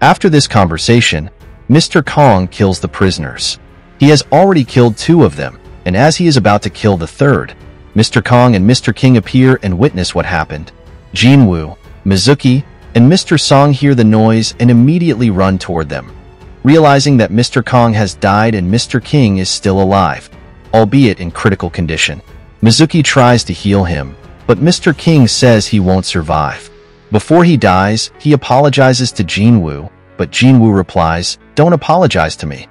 After this conversation, Mr. Kong kills the prisoners. He has already killed 2 of them, and as he is about to kill the 3rd, Mr. Kong and Mr. King appear and witness what happened. Jin Woo, Mizuki, and Mr. Song hear the noise and immediately run toward them. realizing that Mr. Kong has died and Mr. King is still alive, albeit in critical condition. Mizuki tries to heal him, but Mr. King says he won't survive. Before he dies, he apologizes to Jinwoo, but Jinwoo replies, "Don't apologize to me.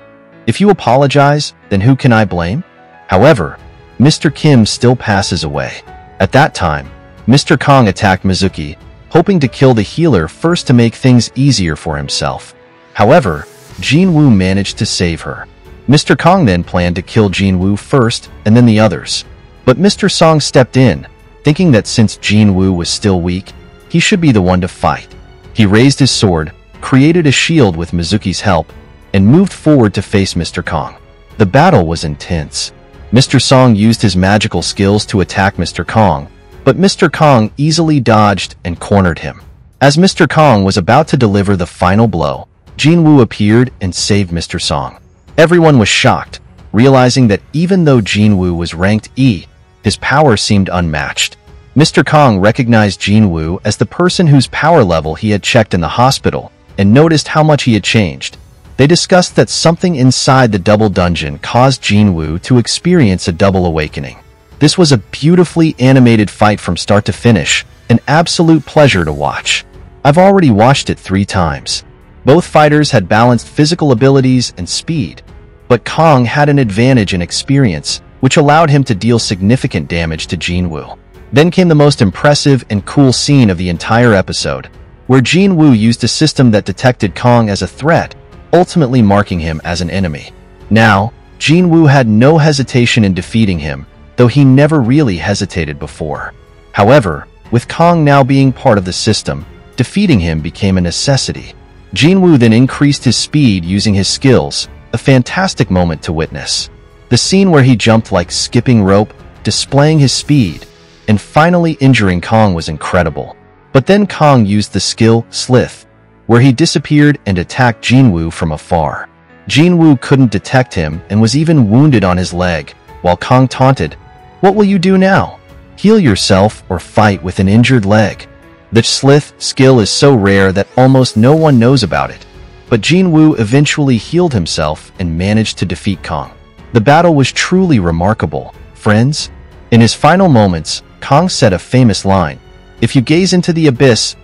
If you apologize, then who can I blame?" However, Mr. Kim still passes away. At that time, Mr. Kong attacked Mizuki, hoping to kill the healer first to make things easier for himself. However, Jinwoo managed to save her. Mr. Kong then planned to kill Jinwoo first and then the others. But Mr. Song stepped in, thinking that since Jinwoo was still weak, he should be the one to fight. He raised his sword, created a shield with Mizuki's help, and moved forward to face Mr. Kong. The battle was intense. Mr. Song used his magical skills to attack Mr. Kong, but Mr. Kong easily dodged and cornered him. As Mr. Kong was about to deliver the final blow, Jinwoo appeared and saved Mr. Song. Everyone was shocked, realizing that even though Jinwoo was ranked E, his power seemed unmatched. Mr. Kong recognized Jinwoo as the person whose power level he had checked in the hospital and noticed how much he had changed. They discussed that something inside the double dungeon caused Jinwoo to experience a double awakening. This was a beautifully animated fight from start to finish, an absolute pleasure to watch. I've already watched it 3 times. Both fighters had balanced physical abilities and speed, but Kong had an advantage in experience, which allowed him to deal significant damage to Jinwoo. Then came the most impressive and cool scene of the entire episode, where Jinwoo used a system that detected Kong as a threat, ultimately marking him as an enemy. Now, Jinwoo had no hesitation in defeating him, though he never really hesitated before. However, with Kong now being part of the system, defeating him became a necessity. Jinwoo then increased his speed using his skills, a fantastic moment to witness. The scene where he jumped like skipping rope, displaying his speed, and finally injuring Kong was incredible. But then Kong used the skill Slith, where he disappeared and attacked Jinwoo from afar. Jinwoo couldn't detect him and was even wounded on his leg, while Kong taunted, "What will you do now? Heal yourself or fight with an injured leg." The Slith skill is so rare that almost no one knows about it, but Jinwoo eventually healed himself and managed to defeat Kong. The battle was truly remarkable, friends. In his final moments, Kong said a famous line, "If you gaze into the abyss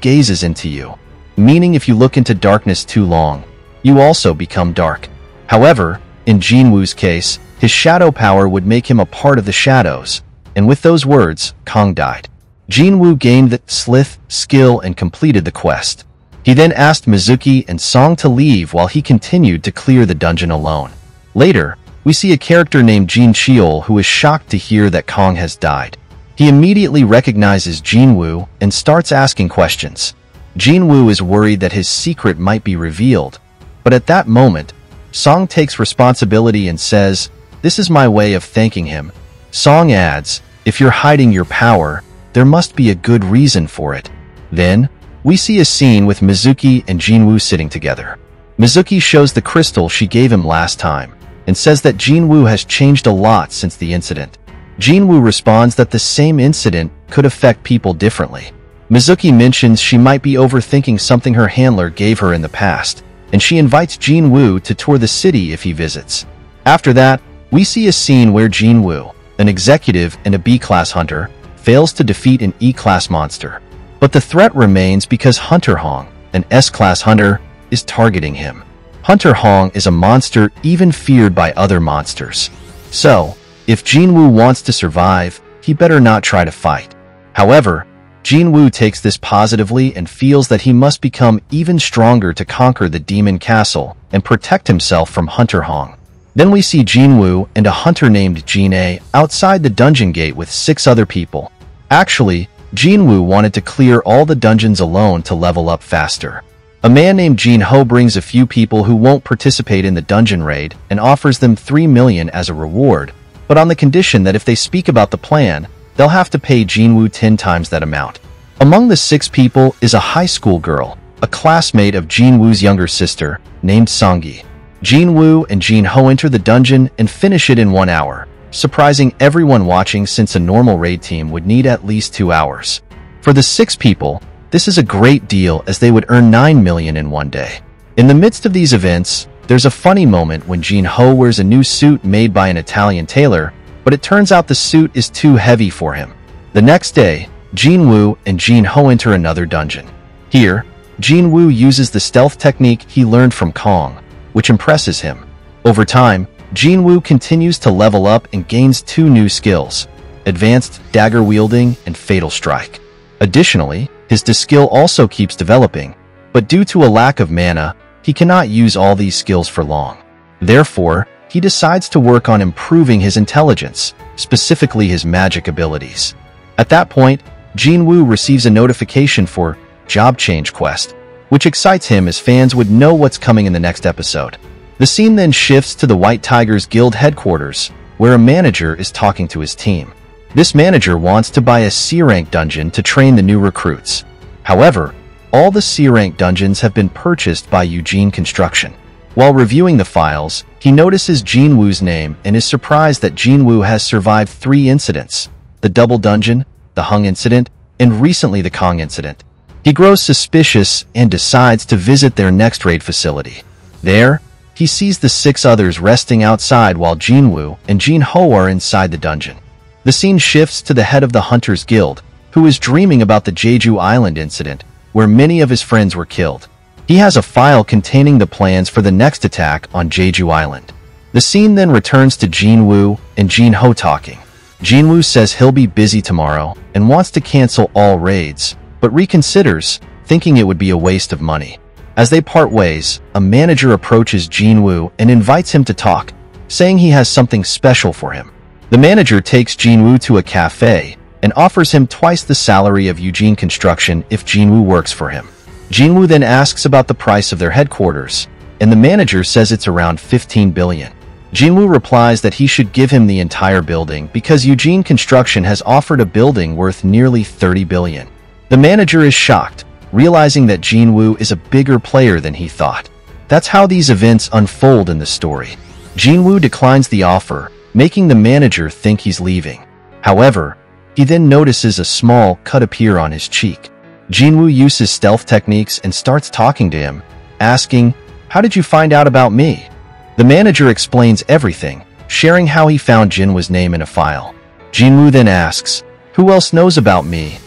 gazes into you," meaning if you look into darkness too long, you also become dark. However, in Jinwoo's case, his shadow power would make him a part of the shadows, and with those words, Kong died. Jinwoo gained the Slith skill and completed the quest. He then asked Mizuki and Song to leave while he continued to clear the dungeon alone. Later, we see a character named Jin Cheol who is shocked to hear that Kong has died. He immediately recognizes Jinwoo and starts asking questions. Jinwoo is worried that his secret might be revealed, but at that moment, Song takes responsibility and says, "This is my way of thanking him." Song adds, "If you're hiding your power, there must be a good reason for it." Then, we see a scene with Mizuki and Jinwoo sitting together. Mizuki shows the crystal she gave him last time, and says that Jinwoo has changed a lot since the incident. Jinwoo responds that the same incident could affect people differently. Mizuki mentions she might be overthinking something her handler gave her in the past, and she invites Jinwoo to tour the city if he visits. After that, we see a scene where Jinwoo, an executive and a B-class hunter, fails to defeat an E-class monster. But the threat remains because Hunter Hong, an S-class hunter, is targeting him. Hunter Hong is a monster even feared by other monsters. So, if Jinwoo wants to survive, he better not try to fight. However, Jinwoo takes this positively and feels that he must become even stronger to conquer the Demon Castle and protect himself from Hunter Hong. Then we see Jinwoo and a hunter named Jin-A outside the dungeon gate with 6 other people. Actually, Jinwoo wanted to clear all the dungeons alone to level up faster. A man named Jin-Ho brings a few people who won't participate in the dungeon raid and offers them 3 million as a reward, but on the condition that if they speak about the plan, they'll have to pay Jinwoo 10 times that amount. Among the 6 people is a high school girl, a classmate of Jinwoo's younger sister, named Songi. Jinwoo and Jin-Ho enter the dungeon and finish it in 1 hour, surprising everyone watching since a normal raid team would need at least 2 hours. For the 6 people, this is a great deal as they would earn 9 million in 1 day. In the midst of these events, there's a funny moment when Jin-Ho wears a new suit made by an Italian tailor, but it turns out the suit is too heavy for him. The next day, Jin-Woo and Jin-Ho enter another dungeon. Here, Jin-Woo uses the stealth technique he learned from Kong, which impresses him. Over time, Jin-Woo continues to level up and gains 2 new skills: Advanced Dagger Wielding and Fatal Strike. Additionally, his skill also keeps developing, but due to a lack of mana, he cannot use all these skills for long. Therefore, he decides to work on improving his intelligence, specifically his magic abilities. At that point, Jin-Woo receives a notification for Job Change Quest, which excites him as fans would know what's coming in the next episode. The scene then shifts to the White Tigers Guild headquarters, where a manager is talking to his team. This manager wants to buy a C-rank dungeon to train the new recruits. However, all the C-rank dungeons have been purchased by Eugene Construction. While reviewing the files, he notices Jin-Woo's name and is surprised that Jin-Woo has survived 3 incidents: the Double Dungeon, the Hung Incident, and recently the Kong Incident. He grows suspicious and decides to visit their next raid facility. There, he sees the 6 others resting outside while Jin-Woo and Jin-Ho are inside the dungeon. The scene shifts to the head of the Hunters Guild, who is dreaming about the Jeju Island incident, where many of his friends were killed. He has a file containing the plans for the next attack on Jeju Island. The scene then returns to Jin-Woo and Jin-Ho talking. Jin-Woo says he'll be busy tomorrow and wants to cancel all raids, but reconsiders, thinking it would be a waste of money. As they part ways, a manager approaches Jin-Woo and invites him to talk, saying he has something special for him. The manager takes Jin-Woo to a cafe and offers him twice the salary of Eugene Construction if Jin-Woo works for him. Jin-Woo then asks about the price of their headquarters, and the manager says it's around 15 billion. Jin-Woo replies that he should give him the entire building because Eugene Construction has offered a building worth nearly 30 billion. The manager is shocked, realizing that Jin-Woo is a bigger player than he thought. That's how these events unfold in the story. Jin-Woo declines the offer, making the manager think he's leaving. However, he then notices a small cut appear on his cheek. Jin-Woo uses stealth techniques and starts talking to him, asking, "How did you find out about me?" The manager explains everything, sharing how he found Jin-Woo's name in a file. Jin-Woo then asks, "Who else knows about me?"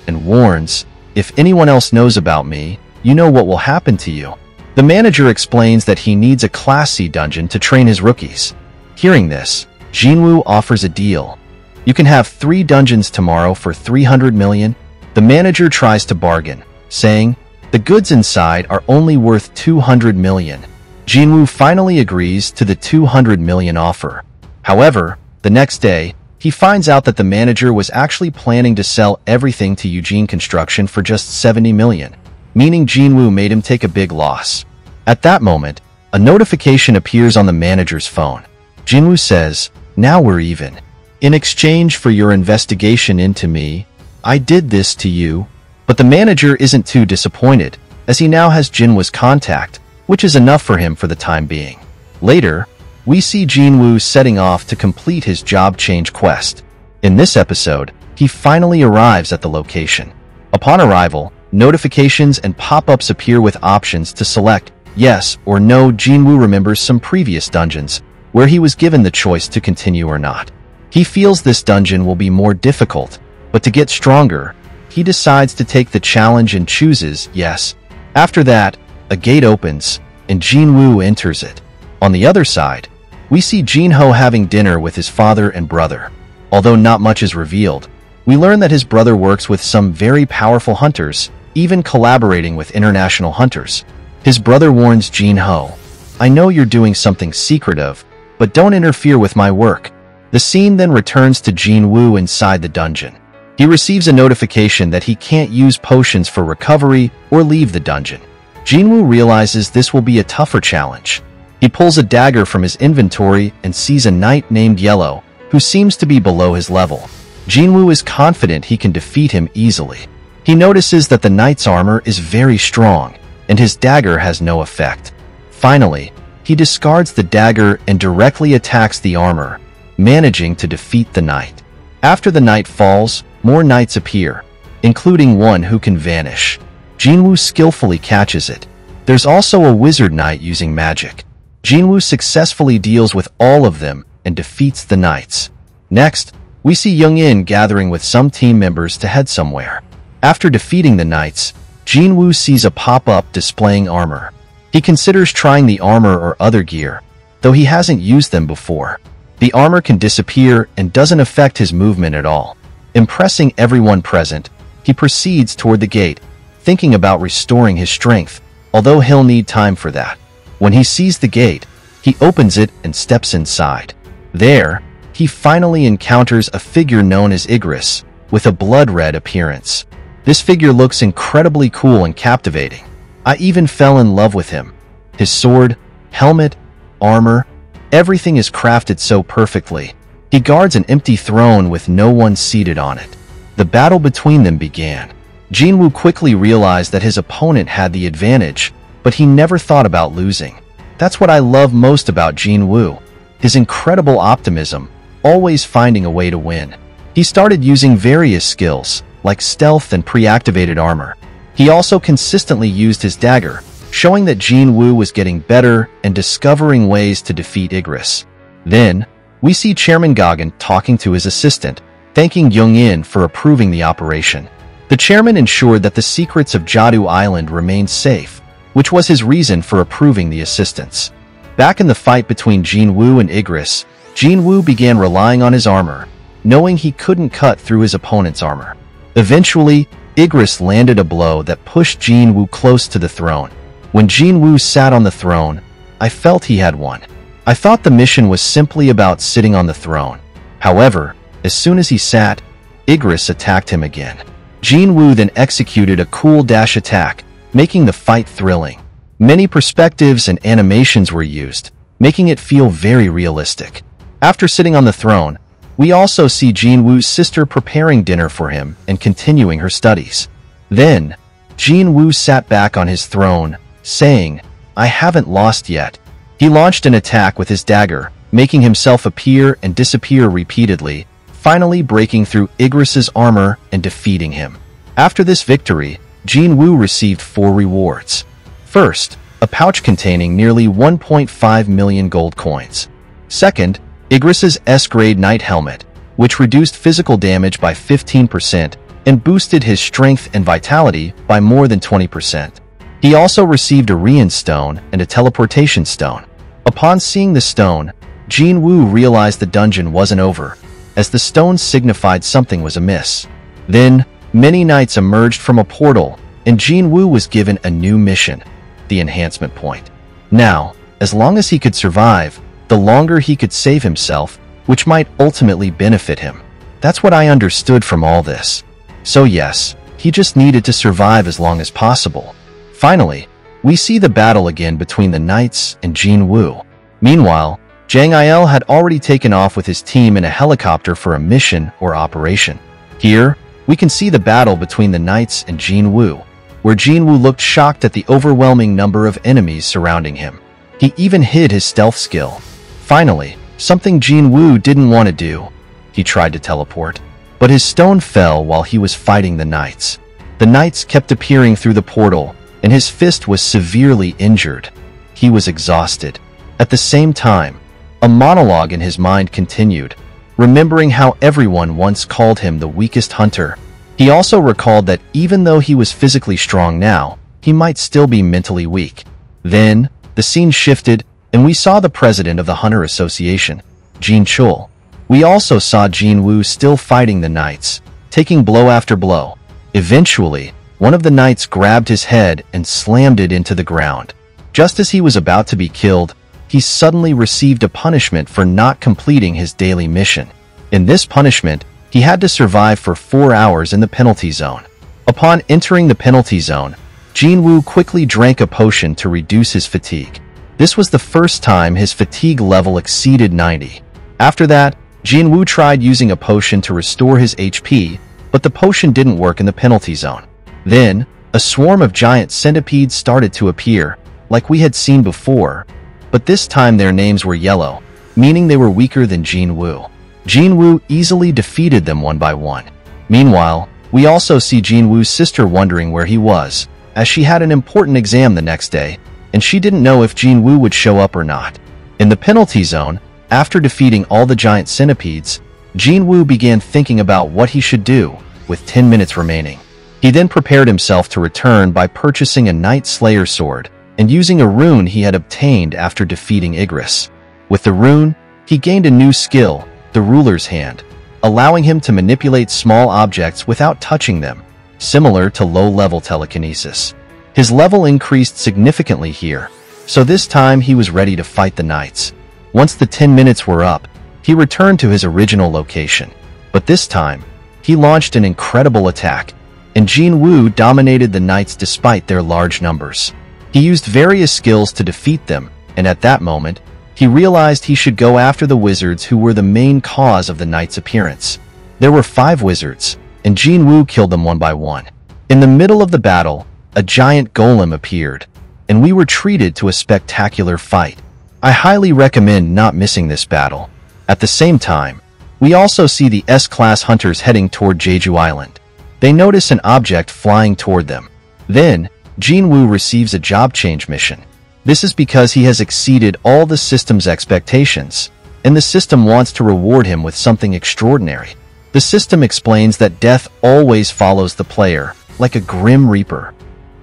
and warns, "If anyone else knows about me, you know what will happen to you." The manager explains that he needs a Class C dungeon to train his rookies. Hearing this, Jin-Woo offers a deal. "You can have 3 dungeons tomorrow for 300 million. The manager tries to bargain, saying, "The goods inside are only worth 200 million. Jin-Woo finally agrees to the 200 million offer. However, the next day, he finds out that the manager was actually planning to sell everything to Eugene Construction for just 70 million, meaning Jin-Woo made him take a big loss. At that moment, a notification appears on the manager's phone. Jin-Woo says, "Now we're even. In exchange for your investigation into me, I did this to you." But the manager isn't too disappointed, as he now has Jin-Woo's contact, which is enough for him for the time being. Later, we see Jin-Woo setting off to complete his job change quest. In this episode, he finally arrives at the location. Upon arrival, notifications and pop-ups appear with options to select yes or no. Jin-Woo remembers some previous dungeons, where he was given the choice to continue or not. He feels this dungeon will be more difficult, but to get stronger, he decides to take the challenge and chooses yes. After that, a gate opens, and Jin-Woo enters it. On the other side, we see Jin-Ho having dinner with his father and brother. Although not much is revealed, we learn that his brother works with some very powerful hunters, even collaborating with international hunters. His brother warns Jin-Ho, "I know you're doing something secretive, but don't interfere with my work." The scene then returns to Jin-Woo inside the dungeon. He receives a notification that he can't use potions for recovery or leave the dungeon. Jin-Woo realizes this will be a tougher challenge. He pulls a dagger from his inventory and sees a knight named Yellow, who seems to be below his level. Jin-Woo is confident he can defeat him easily. He notices that the knight's armor is very strong, and his dagger has no effect. Finally, he discards the dagger and directly attacks the armor, managing to defeat the knight. After the knight falls, more knights appear, including one who can vanish. Jin-Woo skillfully catches it. There's also a wizard knight using magic. Jinwoo successfully deals with all of them and defeats the knights. Next, we see Young-in gathering with some team members to head somewhere. After defeating the knights, Jinwoo sees a pop-up displaying armor. He considers trying the armor or other gear, though he hasn't used them before. The armor can disappear and doesn't affect his movement at all. Impressing everyone present, he proceeds toward the gate, thinking about restoring his strength, although he'll need time for that. When he sees the gate, he opens it and steps inside. There, he finally encounters a figure known as Igris, with a blood-red appearance. This figure looks incredibly cool and captivating. I even fell in love with him. His sword, helmet, armor, everything is crafted so perfectly. He guards an empty throne with no one seated on it. The battle between them began. Jinwoo quickly realized that his opponent had the advantage, but he never thought about losing. That's what I love most about Jinwoo. His incredible optimism, always finding a way to win. He started using various skills, like stealth and pre-activated armor. He also consistently used his dagger, showing that Jinwoo was getting better and discovering ways to defeat Igris. Then, we see Chairman Gogan talking to his assistant, thanking Young-in for approving the operation. The chairman ensured that the secrets of Jadu Island remained safe, which was his reason for approving the assistance. Back in the fight between Jinwoo and Igris, Jinwoo began relying on his armor, knowing he couldn't cut through his opponent's armor. Eventually, Igris landed a blow that pushed Jinwoo close to the throne. When Jinwoo sat on the throne, I felt he had won. I thought the mission was simply about sitting on the throne. However, as soon as he sat, Igris attacked him again. Jinwoo then executed a cool dash attack, making the fight thrilling. Many perspectives and animations were used, making it feel very realistic. After sitting on the throne, we also see Jinwoo's sister preparing dinner for him and continuing her studies. Then, Jinwoo sat back on his throne, saying, "I haven't lost yet." He launched an attack with his dagger, making himself appear and disappear repeatedly, finally breaking through Igris's armor and defeating him. After this victory, Jinwoo received 4 rewards. First, a pouch containing nearly 1.5 million gold coins. Second, Igris's S-grade knight helmet, which reduced physical damage by 15% and boosted his strength and vitality by more than 20%. He also received a Rian stone and a teleportation stone. Upon seeing the stone, Jinwoo realized the dungeon wasn't over, as the stone signified something was amiss. Then, many knights emerged from a portal, and Jinwoo was given a new mission, the enhancement point. Now, as long as he could survive, the longer he could save himself, which might ultimately benefit him. That's what I understood from all this. So yes, he just needed to survive as long as possible. Finally, we see the battle again between the knights and Jinwoo. Meanwhile, Jang Il had already taken off with his team in a helicopter for a mission or operation. Here, we can see the battle between the knights and Jinwoo, where Jinwoo looked shocked at the overwhelming number of enemies surrounding him. He even hid his stealth skill. Finally, something Jinwoo didn't want to do. He tried to teleport, but his stone fell while he was fighting the knights. The knights kept appearing through the portal, and his fist was severely injured. He was exhausted. At the same time, a monologue in his mind continued, remembering how everyone once called him the weakest hunter. He also recalled that even though he was physically strong now, he might still be mentally weak. Then, the scene shifted, and we saw the president of the Hunter Association, Jin Chul. We also saw Jinwoo still fighting the knights, taking blow after blow. Eventually, one of the knights grabbed his head and slammed it into the ground. Just as he was about to be killed, he suddenly received a punishment for not completing his daily mission. In this punishment, he had to survive for 4 hours in the penalty zone. Upon entering the penalty zone, Jinwoo quickly drank a potion to reduce his fatigue. This was the first time his fatigue level exceeded 90. After that, Jinwoo tried using a potion to restore his HP, but the potion didn't work in the penalty zone. Then, a swarm of giant centipedes started to appear, like we had seen before, but this time their names were yellow, meaning they were weaker than Jinwoo. Jinwoo easily defeated them one by one. Meanwhile, we also see Jinwoo's sister wondering where he was, as she had an important exam the next day, and she didn't know if Jinwoo would show up or not. In the penalty zone, after defeating all the giant centipedes, Jinwoo began thinking about what he should do, with 10 minutes remaining. He then prepared himself to return by purchasing a Night Slayer sword and using a rune he had obtained after defeating Igris. With the rune, he gained a new skill, the Ruler's Hand, allowing him to manipulate small objects without touching them, similar to low-level telekinesis. His level increased significantly here, so this time he was ready to fight the knights. Once the 10 minutes were up, he returned to his original location, but this time, he launched an incredible attack, and Jinwoo dominated the knights despite their large numbers. He used various skills to defeat them, and at that moment, he realized he should go after the wizards who were the main cause of the knights' appearance. There were 5 wizards, and Jinwoo killed them one by one. In the middle of the battle, a giant golem appeared, and we were treated to a spectacular fight. I highly recommend not missing this battle. At the same time, we also see the S-class hunters heading toward Jeju Island. They notice an object flying toward them. Then, Jinwoo receives a job change mission. This is because he has exceeded all the system's expectations, and the system wants to reward him with something extraordinary. The system explains that death always follows the player, like a grim reaper.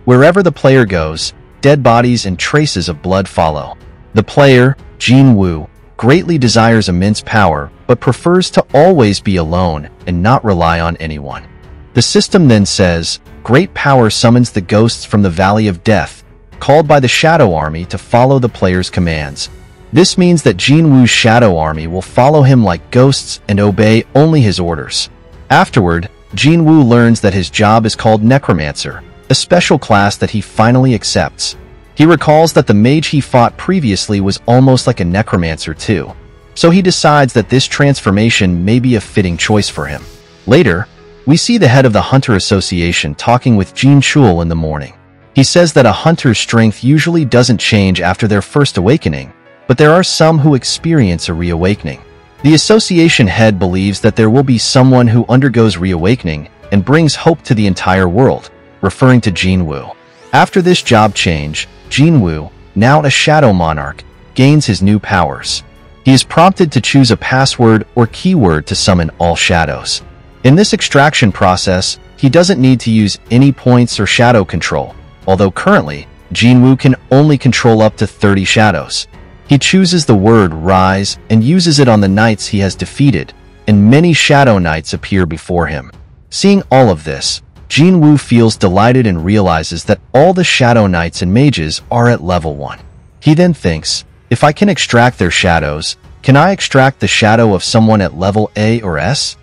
Wherever the player goes, dead bodies and traces of blood follow. The player, Jinwoo, greatly desires immense power, but prefers to always be alone and not rely on anyone. The system then says, great power summons the ghosts from the Valley of Death, called by the Shadow Army to follow the player's commands. This means that Jinwoo's Shadow Army will follow him like ghosts and obey only his orders. Afterward, Jinwoo learns that his job is called Necromancer, a special class that he finally accepts. He recalls that the mage he fought previously was almost like a necromancer too, so he decides that this transformation may be a fitting choice for him. Later, we see the head of the Hunter Association talking with Jin Chul in the morning. He says that a hunter's strength usually doesn't change after their first awakening, but there are some who experience a reawakening. The association head believes that there will be someone who undergoes reawakening and brings hope to the entire world, referring to Jinwoo. After this job change, Jinwoo, now a Shadow Monarch, gains his new powers. He is prompted to choose a password or keyword to summon all shadows. In this extraction process, he doesn't need to use any points or shadow control, although currently, Jinwoo can only control up to 30 shadows. He chooses the word Rise and uses it on the knights he has defeated, and many Shadow Knights appear before him. Seeing all of this, Jinwoo feels delighted and realizes that all the Shadow Knights and mages are at level 1. He then thinks, if I can extract their shadows, can I extract the shadow of someone at level A or S?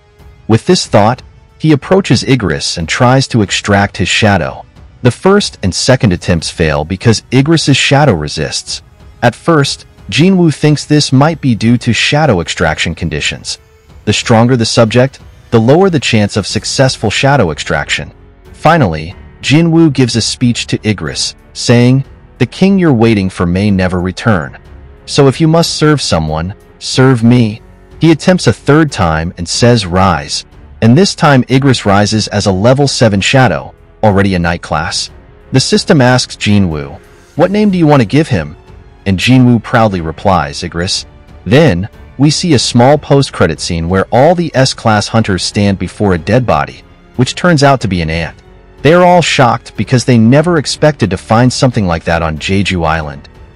With this thought, he approaches Igris and tries to extract his shadow. The first and second attempts fail because Igris's shadow resists. At first, Jinwoo thinks this might be due to shadow extraction conditions. The stronger the subject, the lower the chance of successful shadow extraction. Finally, Jinwoo gives a speech to Igris, saying, the king you're waiting for may never return. So if you must serve someone, serve me. He attempts a third time and says Rise, and this time Igris rises as a level 7 shadow, already a knight class. The system asks Jinwoo, what name do you want to give him? And Jinwoo proudly replies, Igris. Then, we see a small post-credit scene where all the S-class hunters stand before a dead body, which turns out to be an ant. They are all shocked because they never expected to find something like that on Jeju Island.